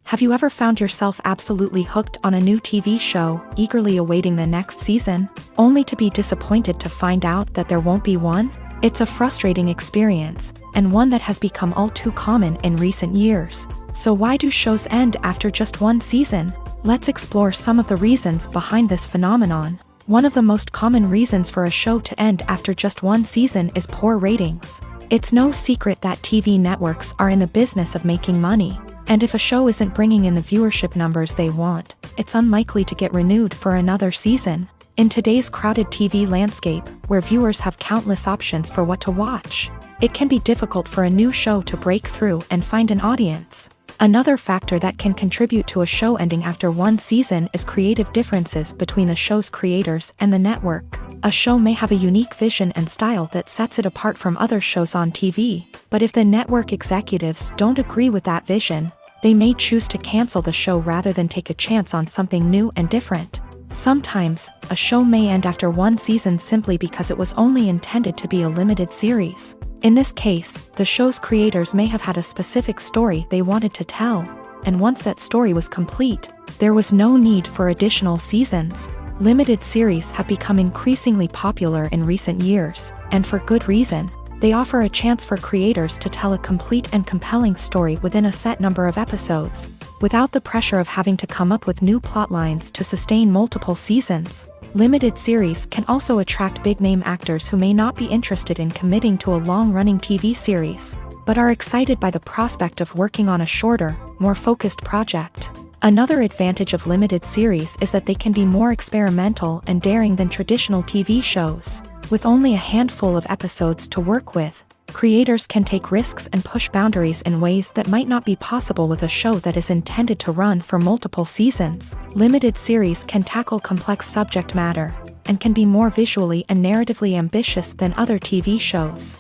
S1: Have you ever found yourself absolutely hooked on a new TV show, eagerly awaiting the next season, only to be disappointed to find out that there won't be one? It's a frustrating experience, and one that has become all too common in recent years. So why do shows end after just one season? Let's explore some of the reasons behind this phenomenon. One of the most common reasons for a show to end after just one season is poor ratings. It's no secret that TV networks are in the business of making money, and if a show isn't bringing in the viewership numbers they want, it's unlikely to get renewed for another season. In today's crowded TV landscape, where viewers have countless options for what to watch, it can be difficult for a new show to break through and find an audience. Another factor that can contribute to a show ending after one season is creative differences between the show's creators and the network. A show may have a unique vision and style that sets it apart from other shows on TV, but if the network executives don't agree with that vision, they may choose to cancel the show rather than take a chance on something new and different. Sometimes, a show may end after one season simply because it was only intended to be a limited series. In this case, the show's creators may have had a specific story they wanted to tell, and once that story was complete, there was no need for additional seasons. Limited series have become increasingly popular in recent years, and for good reason. They offer a chance for creators to tell a complete and compelling story within a set number of episodes, without the pressure of having to come up with new plotlines to sustain multiple seasons. Limited series can also attract big-name actors who may not be interested in committing to a long-running TV series, but are excited by the prospect of working on a shorter, more focused project. Another advantage of limited series is that they can be more experimental and daring than traditional TV shows. With only a handful of episodes to work with, creators can take risks and push boundaries in ways that might not be possible with a show that is intended to run for multiple seasons. Limited series can tackle complex subject matter, and can be more visually and narratively ambitious than other TV shows.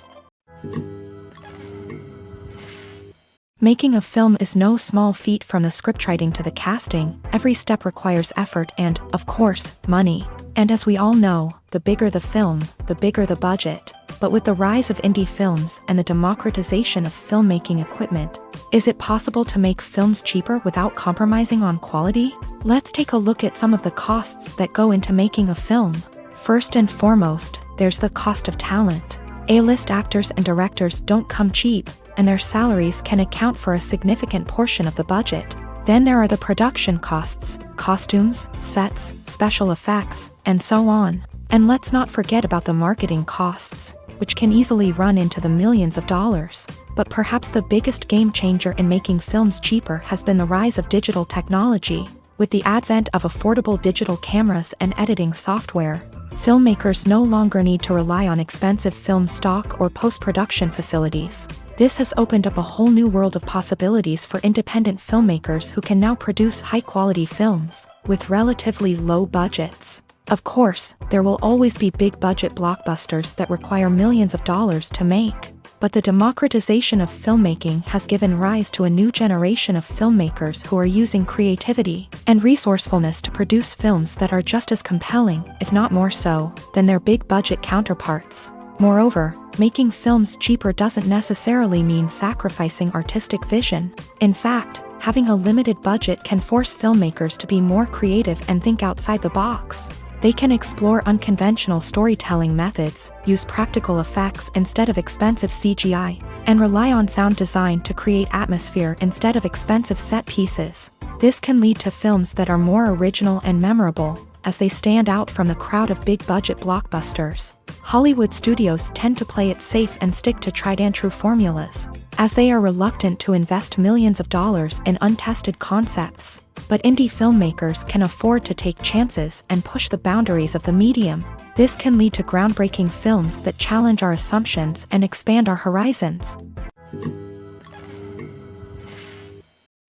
S1: Making a film is no small feat. From the scriptwriting to the casting, every step requires effort and, of course, money. And as we all know, the bigger the film, the bigger the budget. But with the rise of indie films and the democratization of filmmaking equipment, is it possible to make films cheaper without compromising on quality? Let's take a look at some of the costs that go into making a film. First and foremost, there's the cost of talent. A-list actors and directors don't come cheap, and their salaries can account for a significant portion of the budget. Then there are the production costs, costumes, sets, special effects, and so on. And let's not forget about the marketing costs, which can easily run into the millions of dollars. But perhaps the biggest game changer in making films cheaper has been the rise of digital technology. With the advent of affordable digital cameras and editing software, filmmakers no longer need to rely on expensive film stock or post-production facilities. This has opened up a whole new world of possibilities for independent filmmakers who can now produce high-quality films with relatively low budgets. Of course, there will always be big-budget blockbusters that require millions of dollars to make. But the democratization of filmmaking has given rise to a new generation of filmmakers who are using creativity and resourcefulness to produce films that are just as compelling, if not more so, than their big-budget counterparts. Moreover, making films cheaper doesn't necessarily mean sacrificing artistic vision. In fact, having a limited budget can force filmmakers to be more creative and think outside the box. They can explore unconventional storytelling methods, use practical effects instead of expensive CGI, and rely on sound design to create atmosphere instead of expensive set pieces. This can lead to films that are more original and memorable, as they stand out from the crowd of big-budget blockbusters. Hollywood studios tend to play it safe and stick to tried-and-true formulas, as they are reluctant to invest millions of dollars in untested concepts. But indie filmmakers can afford to take chances and push the boundaries of the medium. This can lead to groundbreaking films that challenge our assumptions and expand our horizons.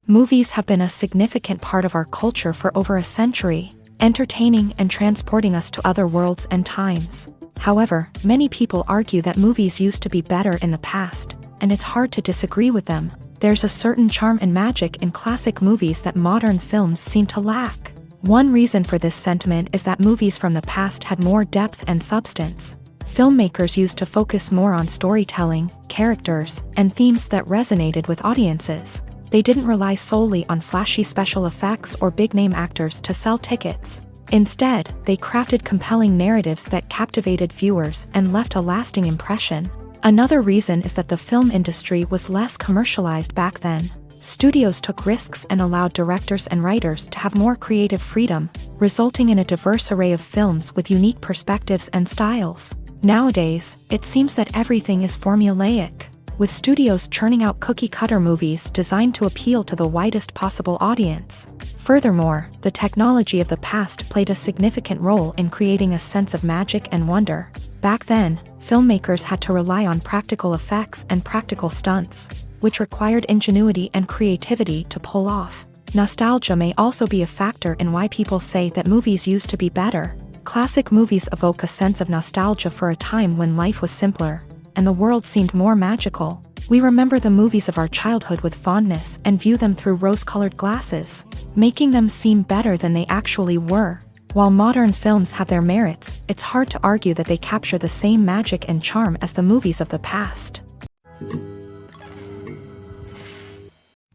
S1: Movies have been a significant part of our culture for over a century, entertaining and transporting us to other worlds and times. However, many people argue that movies used to be better in the past, and it's hard to disagree with them. There's a certain charm and magic in classic movies that modern films seem to lack. One reason for this sentiment is that movies from the past had more depth and substance. Filmmakers used to focus more on storytelling, characters, and themes that resonated with audiences. They didn't rely solely on flashy special effects or big-name actors to sell tickets. Instead, they crafted compelling narratives that captivated viewers and left a lasting impression. Another reason is that the film industry was less commercialized back then. Studios took risks and allowed directors and writers to have more creative freedom, resulting in a diverse array of films with unique perspectives and styles. Nowadays, it seems that everything is formulaic. with studios churning out cookie-cutter movies designed to appeal to the widest possible audience. Furthermore, the technology of the past played a significant role in creating a sense of magic and wonder. Back then, filmmakers had to rely on practical effects and practical stunts, which required ingenuity and creativity to pull off. Nostalgia may also be a factor in why people say that movies used to be better. Classic movies evoke a sense of nostalgia for a time when life was simpler, and the world seemed more magical. We remember the movies of our childhood with fondness and view them through rose-colored glasses, making them seem better than they actually were. While modern films have their merits, it's hard to argue that they capture the same magic and charm as the movies of the past.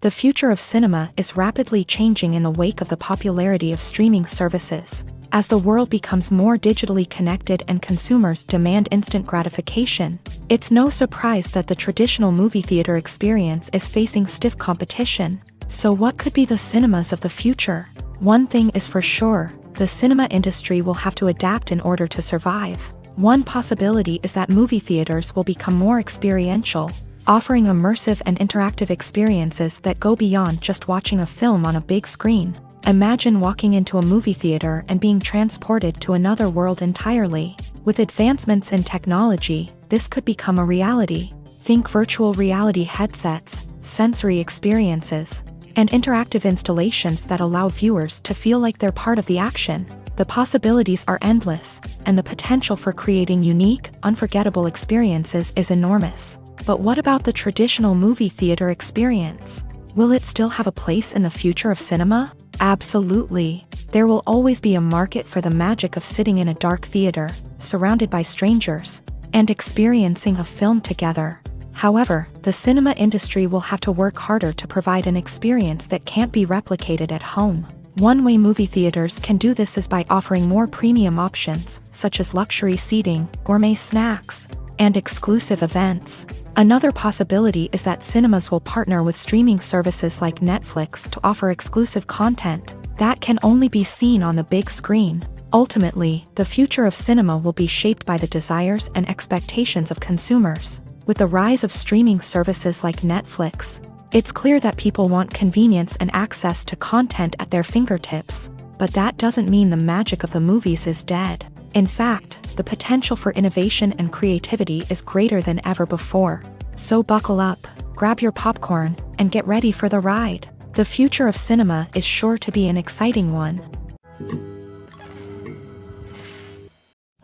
S1: The future of cinema is rapidly changing in the wake of the popularity of streaming services. As the world becomes more digitally connected and consumers demand instant gratification, it's no surprise that the traditional movie theater experience is facing stiff competition. So what could be the cinemas of the future? One thing is for sure, the cinema industry will have to adapt in order to survive. One possibility is that movie theaters will become more experiential, offering immersive and interactive experiences that go beyond just watching a film on a big screen. Imagine walking into a movie theater and being transported to another world entirely. With advancements in technology, this could become a reality. Think virtual reality headsets, sensory experiences, and interactive installations that allow viewers to feel like they're part of the action. The possibilities are endless, and the potential for creating unique, unforgettable experiences is enormous. But what about the traditional movie theater experience? Will it still have a place in the future of cinema? Absolutely. There will always be a market for the magic of sitting in a dark theater, surrounded by strangers, and experiencing a film together. However, the cinema industry will have to work harder to provide an experience that can't be replicated at home. One way movie theaters can do this is by offering more premium options, such as luxury seating, gourmet snacks, and exclusive events. Another possibility is that cinemas will partner with streaming services like Netflix to offer exclusive content that can only be seen on the big screen. Ultimately, the future of cinema will be shaped by the desires and expectations of consumers. With the rise of streaming services like Netflix, it's clear that people want convenience and access to content at their fingertips. But that doesn't mean the magic of the movies is dead. In fact, the potential for innovation and creativity is greater than ever before. So buckle up, grab your popcorn, and get ready for the ride. The future of cinema is sure to be an exciting one.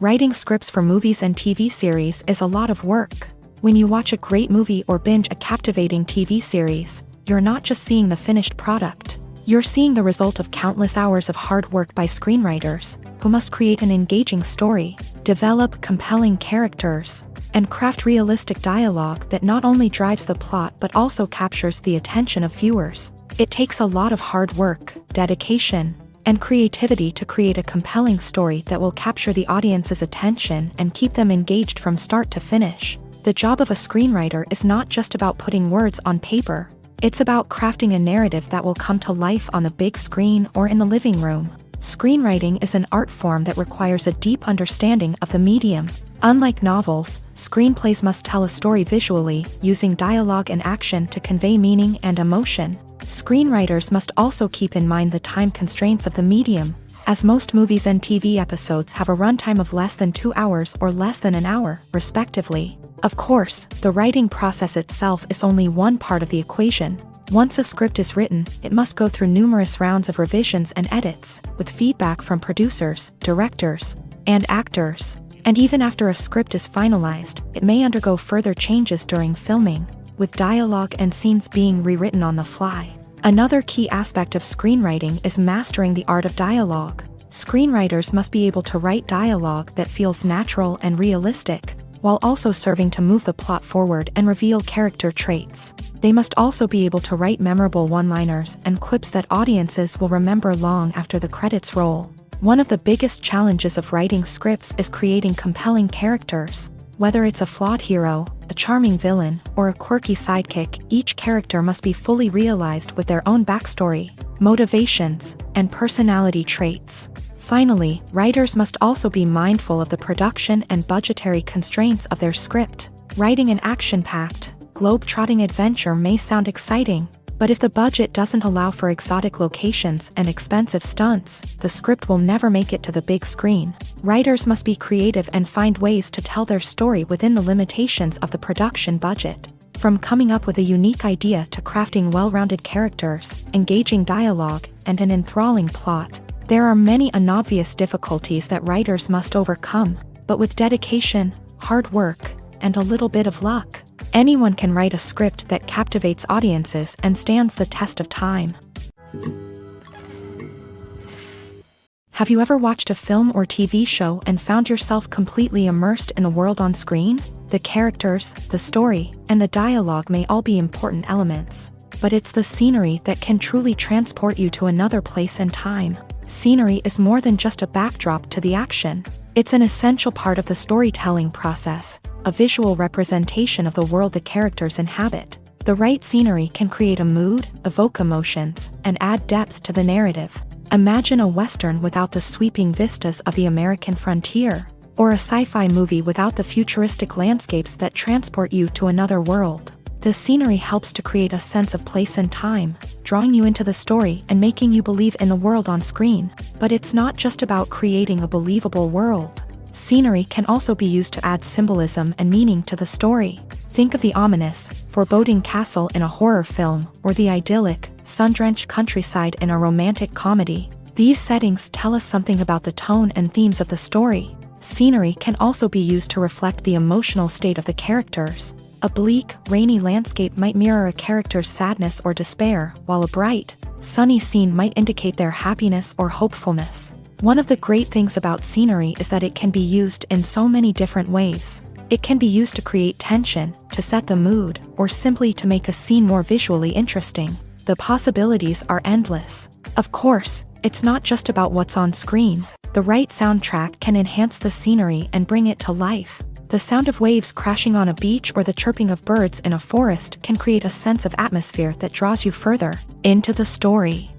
S1: Writing scripts for movies and TV series is a lot of work. When you watch a great movie or binge a captivating TV series, you're not just seeing the finished product. You're seeing the result of countless hours of hard work by screenwriters, who must create an engaging story, develop compelling characters, and craft realistic dialogue that not only drives the plot but also captures the attention of viewers. It takes a lot of hard work, dedication, and creativity to create a compelling story that will capture the audience's attention and keep them engaged from start to finish. The job of a screenwriter is not just about putting words on paper. It's about crafting a narrative that will come to life on the big screen or in the living room. Screenwriting is an art form that requires a deep understanding of the medium. Unlike novels, screenplays must tell a story visually, using dialogue and action to convey meaning and emotion. Screenwriters must also keep in mind the time constraints of the medium, as most movies and TV episodes have a runtime of less than 2 hours or less than an hour, respectively. Of course, the writing process itself is only one part of the equation. Once a script is written, it must go through numerous rounds of revisions and edits, with feedback from producers, directors, and actors. And even after a script is finalized, it may undergo further changes during filming, with dialogue and scenes being rewritten on the fly. Another key aspect of screenwriting is mastering the art of dialogue. Screenwriters must be able to write dialogue that feels natural and realistic, while also serving to move the plot forward and reveal character traits. They must also be able to write memorable one-liners and quips that audiences will remember long after the credits roll. One of the biggest challenges of writing scripts is creating compelling characters. Whether it's a flawed hero, a charming villain, or a quirky sidekick, each character must be fully realized with their own backstory, motivations, and personality traits. Finally, writers must also be mindful of the production and budgetary constraints of their script. Writing an action-packed, globe-trotting adventure may sound exciting, but if the budget doesn't allow for exotic locations and expensive stunts, the script will never make it to the big screen. Writers must be creative and find ways to tell their story within the limitations of the production budget. From coming up with a unique idea to crafting well-rounded characters, engaging dialogue, and an enthralling plot, there are many unobvious difficulties that writers must overcome, but with dedication, hard work, and a little bit of luck, anyone can write a script that captivates audiences and stands the test of time. Have you ever watched a film or TV show and found yourself completely immersed in the world on screen? The characters, the story, and the dialogue may all be important elements, but it's the scenery that can truly transport you to another place and time. Scenery is more than just a backdrop to the action. It's an essential part of the storytelling process, a visual representation of the world the characters inhabit. The right scenery can create a mood, evoke emotions, and add depth to the narrative. Imagine a Western without the sweeping vistas of the American frontier, or a sci-fi movie without the futuristic landscapes that transport you to another world. The scenery helps to create a sense of place and time, drawing you into the story and making you believe in the world on screen. But it's not just about creating a believable world. Scenery can also be used to add symbolism and meaning to the story. Think of the ominous, foreboding castle in a horror film, or the idyllic, sun-drenched countryside in a romantic comedy. These settings tell us something about the tone and themes of the story. Scenery can also be used to reflect the emotional state of the characters. A bleak, rainy landscape might mirror a character's sadness or despair, while a bright, sunny scene might indicate their happiness or hopefulness. One of the great things about scenery is that it can be used in so many different ways. It can be used to create tension, to set the mood, or simply to make a scene more visually interesting. The possibilities are endless. Of course, it's not just about what's on screen. The right soundtrack can enhance the scenery and bring it to life. The sound of waves crashing on a beach or the chirping of birds in a forest can create a sense of atmosphere that draws you further into the story.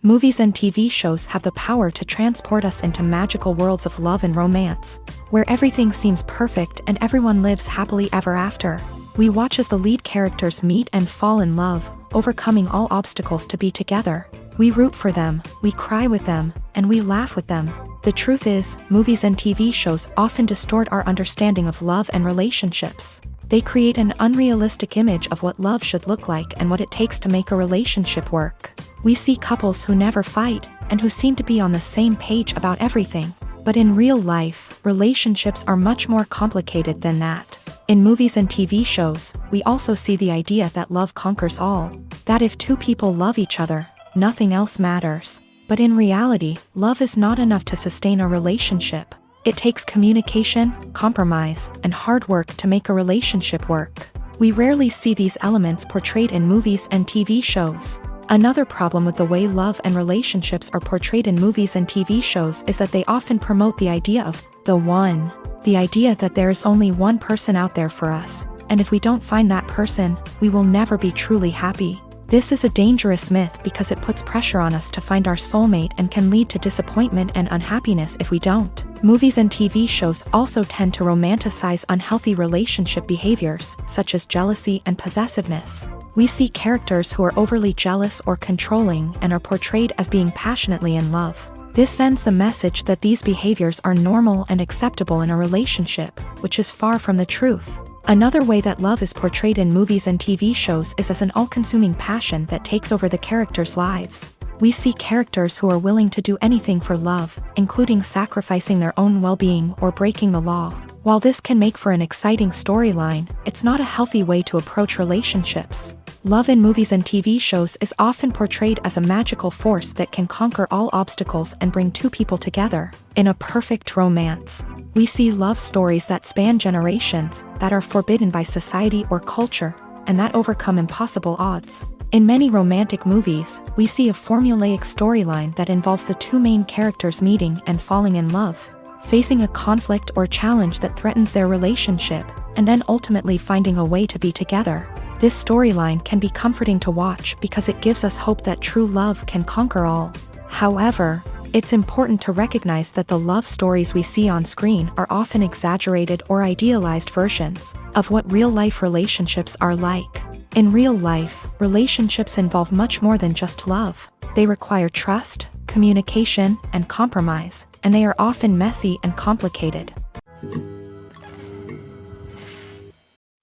S1: Movies and TV shows have the power to transport us into magical worlds of love and romance, where everything seems perfect and everyone lives happily ever after. We watch as the lead characters meet and fall in love, overcoming all obstacles to be together. We root for them, we cry with them, and we laugh with them. The truth is, movies and TV shows often distort our understanding of love and relationships. They create an unrealistic image of what love should look like and what it takes to make a relationship work. We see couples who never fight, and who seem to be on the same page about everything. But in real life, relationships are much more complicated than that. In movies and TV shows, we also see the idea that love conquers all. That if two people love each other, nothing else matters. But in reality, love is not enough to sustain a relationship. It takes communication, compromise, and hard work to make a relationship work. We rarely see these elements portrayed in movies and TV shows. Another problem with the way love and relationships are portrayed in movies and TV shows is that they often promote the idea of the one. The idea that there is only one person out there for us, and if we don't find that person, we will never be truly happy. This is a dangerous myth because it puts pressure on us to find our soulmate and can lead to disappointment and unhappiness if we don't. Movies and TV shows also tend to romanticize unhealthy relationship behaviors, such as jealousy and possessiveness. We see characters who are overly jealous or controlling and are portrayed as being passionately in love. This sends the message that these behaviors are normal and acceptable in a relationship, which is far from the truth. Another way that love is portrayed in movies and TV shows is as an all-consuming passion that takes over the characters' lives. We see characters who are willing to do anything for love, including sacrificing their own well-being or breaking the law. While this can make for an exciting storyline, it's not a healthy way to approach relationships. Love in movies and TV shows is often portrayed as a magical force that can conquer all obstacles and bring two people together in a perfect romance. We see love stories that span generations, that are forbidden by society or culture, and that overcome impossible odds. In many romantic movies, we see a formulaic storyline that involves the two main characters meeting and falling in love, facing a conflict or challenge that threatens their relationship, and then ultimately finding a way to be together. This storyline can be comforting to watch because it gives us hope that true love can conquer all. However, It's important to recognize that the love stories we see on screen are often exaggerated or idealized versions of what real-life relationships are like. In real life, relationships involve much more than just love. They require trust, communication, and compromise, and they are often messy and complicated.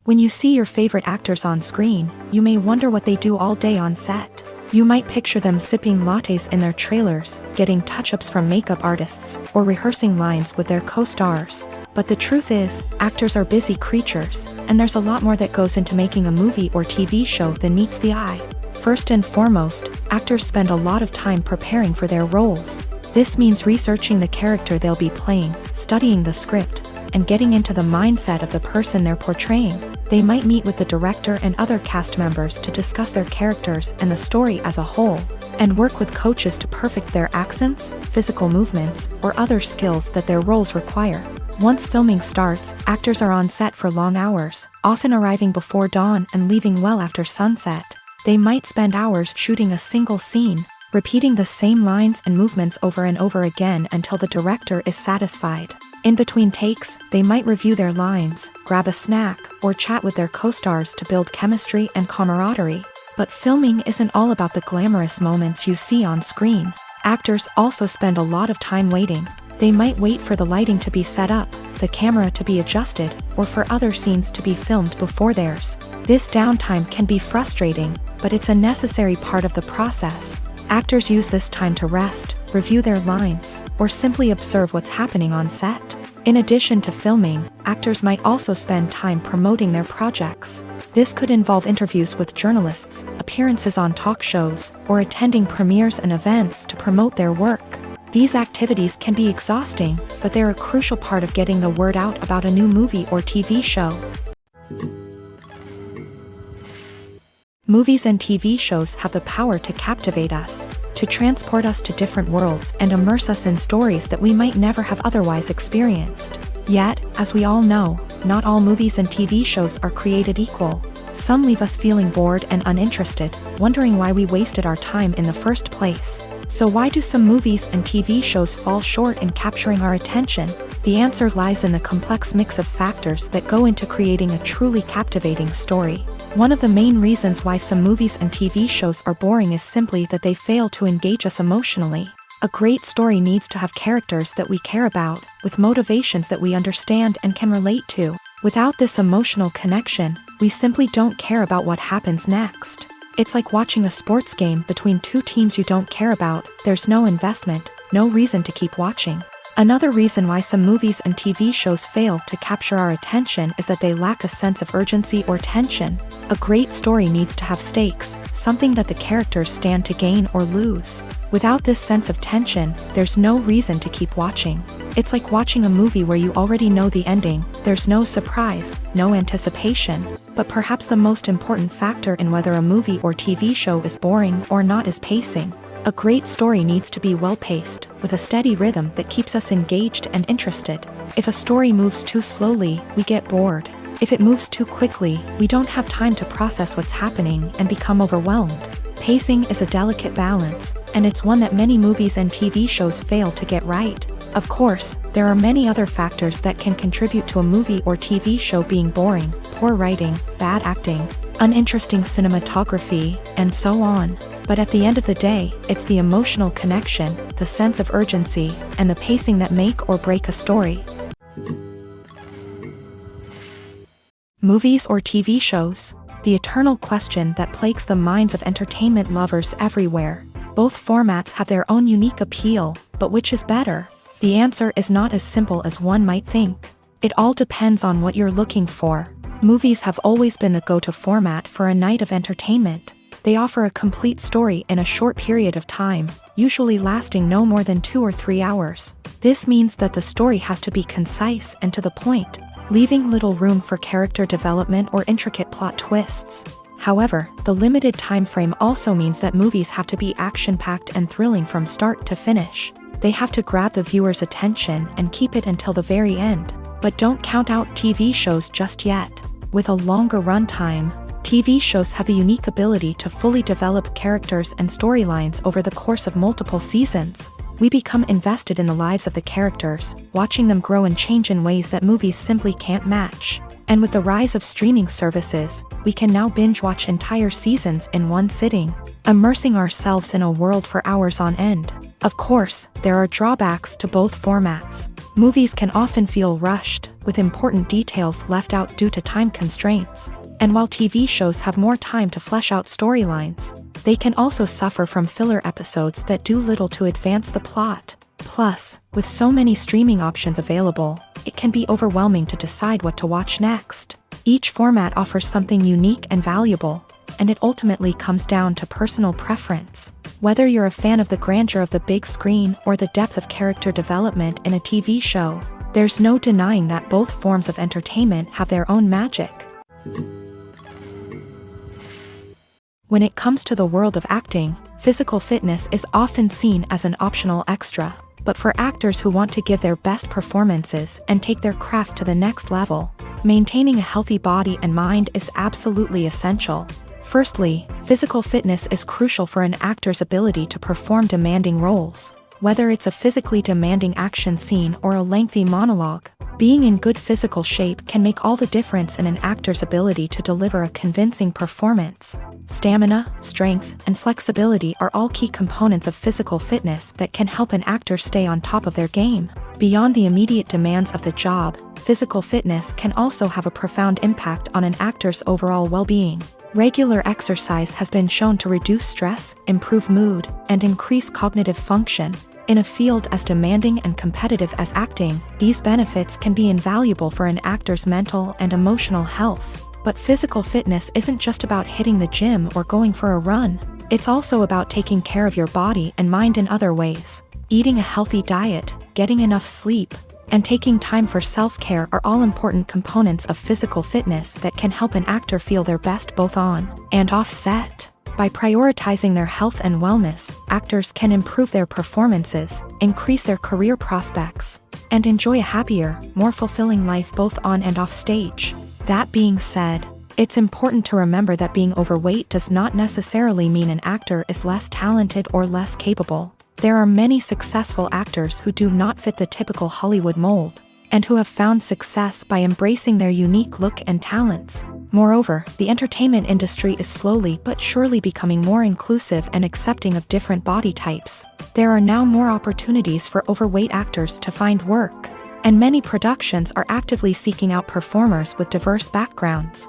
S1: When you see your favorite actors on screen, you may wonder what they do all day on set. You might picture them sipping lattes in their trailers, getting touch-ups from makeup artists, or rehearsing lines with their co-stars. But the truth is, actors are busy creatures, and there's a lot more that goes into making a movie or TV show than meets the eye. First and foremost, actors spend a lot of time preparing for their roles. This means researching the character they'll be playing, studying the script, and getting into the mindset of the person they're portraying. They might meet with the director and other cast members to discuss their characters and the story as a whole, and work with coaches to perfect their accents, physical movements, or other skills that their roles require. Once filming starts, actors are on set for long hours, often arriving before dawn and leaving well after sunset. They might spend hours shooting a single scene, repeating the same lines and movements over and over again until the director is satisfied. In between takes, they might review their lines, grab a snack, or chat with their co-stars to build chemistry and camaraderie. But filming isn't all about the glamorous moments you see on screen. Actors also spend a lot of time waiting. They might wait for the lighting to be set up, the camera to be adjusted, or for other scenes to be filmed before theirs. This downtime can be frustrating, but it's a necessary part of the process. Actors use this time to rest, review their lines, or simply observe what's happening on set. In addition to filming, actors might also spend time promoting their projects. This could involve interviews with journalists, appearances on talk shows, or attending premieres and events to promote their work. These activities can be exhausting, but they're a crucial part of getting the word out about a new movie or TV show. Movies and TV shows have the power to captivate us, to transport us to different worlds and immerse us in stories that we might never have otherwise experienced. Yet, as we all know, not all movies and TV shows are created equal. Some leave us feeling bored and uninterested, wondering why we wasted our time in the first place. So why do some movies and TV shows fall short in capturing our attention? The answer lies in the complex mix of factors that go into creating a truly captivating story. One of the main reasons why some movies and TV shows are boring is simply that they fail to engage us emotionally. A great story needs to have characters that we care about, with motivations that we understand and can relate to. Without this emotional connection, we simply don't care about what happens next. It's like watching a sports game between two teams you don't care about. There's no investment, no reason to keep watching. Another reason why some movies and TV shows fail to capture our attention is that they lack a sense of urgency or tension. A great story needs to have stakes, something that the characters stand to gain or lose. Without this sense of tension, there's no reason to keep watching. It's like watching a movie where you already know the ending. There's no surprise, no anticipation. But perhaps the most important factor in whether a movie or TV show is boring or not is pacing. A great story needs to be well-paced, with a steady rhythm that keeps us engaged and interested. If a story moves too slowly, we get bored. If it moves too quickly, we don't have time to process what's happening and become overwhelmed. Pacing is a delicate balance, and it's one that many movies and TV shows fail to get right. Of course, there are many other factors that can contribute to a movie or TV show being boring: poor writing, bad acting, uninteresting cinematography, and so on. But at the end of the day, it's the emotional connection, the sense of urgency, and the pacing that make or break a story. Movies or TV shows? The eternal question that plagues the minds of entertainment lovers everywhere. Both formats have their own unique appeal, but which is better? The answer is not as simple as one might think. It all depends on what you're looking for. Movies have always been the go-to format for a night of entertainment. They offer a complete story in a short period of time, usually lasting no more than 2 or 3 hours. This means that the story has to be concise and to the point, leaving little room for character development or intricate plot twists. However, the limited time frame also means that movies have to be action-packed and thrilling from start to finish. They have to grab the viewer's attention and keep it until the very end. But don't count out TV shows just yet. With a longer runtime, TV shows have the unique ability to fully develop characters and storylines over the course of multiple seasons. We become invested in the lives of the characters, watching them grow and change in ways that movies simply can't match. And with the rise of streaming services, we can now binge-watch entire seasons in one sitting, immersing ourselves in a world for hours on end. Of course, there are drawbacks to both formats. Movies can often feel rushed, with important details left out due to time constraints. And while TV shows have more time to flesh out storylines, they can also suffer from filler episodes that do little to advance the plot. Plus, with so many streaming options available, it can be overwhelming to decide what to watch next. Each format offers something unique and valuable, and it ultimately comes down to personal preference. Whether you're a fan of the grandeur of the big screen or the depth of character development in a TV show, there's no denying that both forms of entertainment have their own magic. When it comes to the world of acting, physical fitness is often seen as an optional extra. But for actors who want to give their best performances and take their craft to the next level, maintaining a healthy body and mind is absolutely essential. Firstly, physical fitness is crucial for an actor's ability to perform demanding roles. Whether it's a physically demanding action scene or a lengthy monologue, being in good physical shape can make all the difference in an actor's ability to deliver a convincing performance. Stamina, strength, and flexibility are all key components of physical fitness that can help an actor stay on top of their game. Beyond the immediate demands of the job, physical fitness can also have a profound impact on an actor's overall well-being. Regular exercise has been shown to reduce stress, improve mood, and increase cognitive function. In a field as demanding and competitive as acting, these benefits can be invaluable for an actor's mental and emotional health. But physical fitness isn't just about hitting the gym or going for a run. It's also about taking care of your body and mind in other ways. Eating a healthy diet, getting enough sleep, and taking time for self-care are all important components of physical fitness that can help an actor feel their best both on and off set. By prioritizing their health and wellness, actors can improve their performances, increase their career prospects, and enjoy a happier, more fulfilling life both on and off stage. That being said, it's important to remember that being overweight does not necessarily mean an actor is less talented or less capable. There are many successful actors who do not fit the typical Hollywood mold, and who have found success by embracing their unique look and talents. Moreover, the entertainment industry is slowly but surely becoming more inclusive and accepting of different body types. There are now more opportunities for overweight actors to find work, and many productions are actively seeking out performers with diverse backgrounds.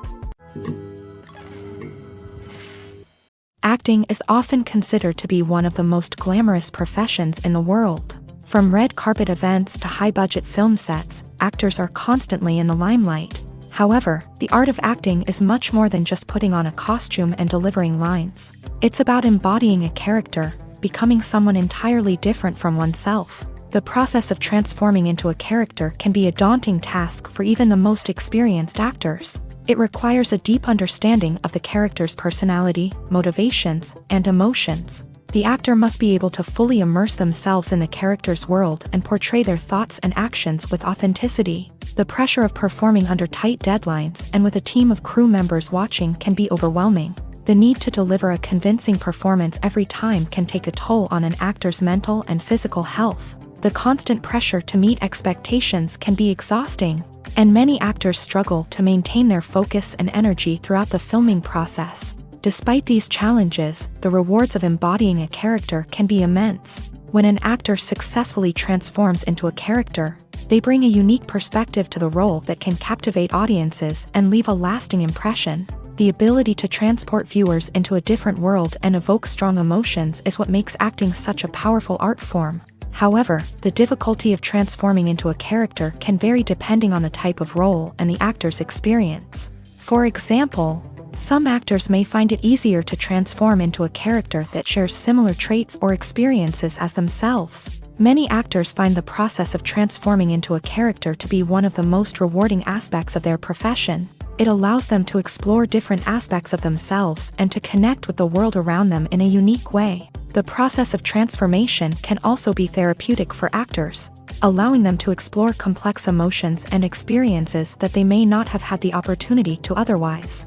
S1: Acting is often considered to be one of the most glamorous professions in the world. From red carpet events to high-budget film sets, actors are constantly in the limelight. However, the art of acting is much more than just putting on a costume and delivering lines. It's about embodying a character, becoming someone entirely different from oneself. The process of transforming into a character can be a daunting task for even the most experienced actors. It requires a deep understanding of the character's personality, motivations, and emotions. The actor must be able to fully immerse themselves in the character's world and portray their thoughts and actions with authenticity. The pressure of performing under tight deadlines and with a team of crew members watching can be overwhelming. The need to deliver a convincing performance every time can take a toll on an actor's mental and physical health. The constant pressure to meet expectations can be exhausting, and many actors struggle to maintain their focus and energy throughout the filming process. Despite these challenges, the rewards of embodying a character can be immense. When an actor successfully transforms into a character, they bring a unique perspective to the role that can captivate audiences and leave a lasting impression. The ability to transport viewers into a different world and evoke strong emotions is what makes acting such a powerful art form. However, the difficulty of transforming into a character can vary depending on the type of role and the actor's experience. For example, some actors may find it easier to transform into a character that shares similar traits or experiences as themselves. Many actors find the process of transforming into a character to be one of the most rewarding aspects of their profession. It allows them to explore different aspects of themselves and to connect with the world around them in a unique way. The process of transformation can also be therapeutic for actors, allowing them to explore complex emotions and experiences that they may not have had the opportunity to otherwise.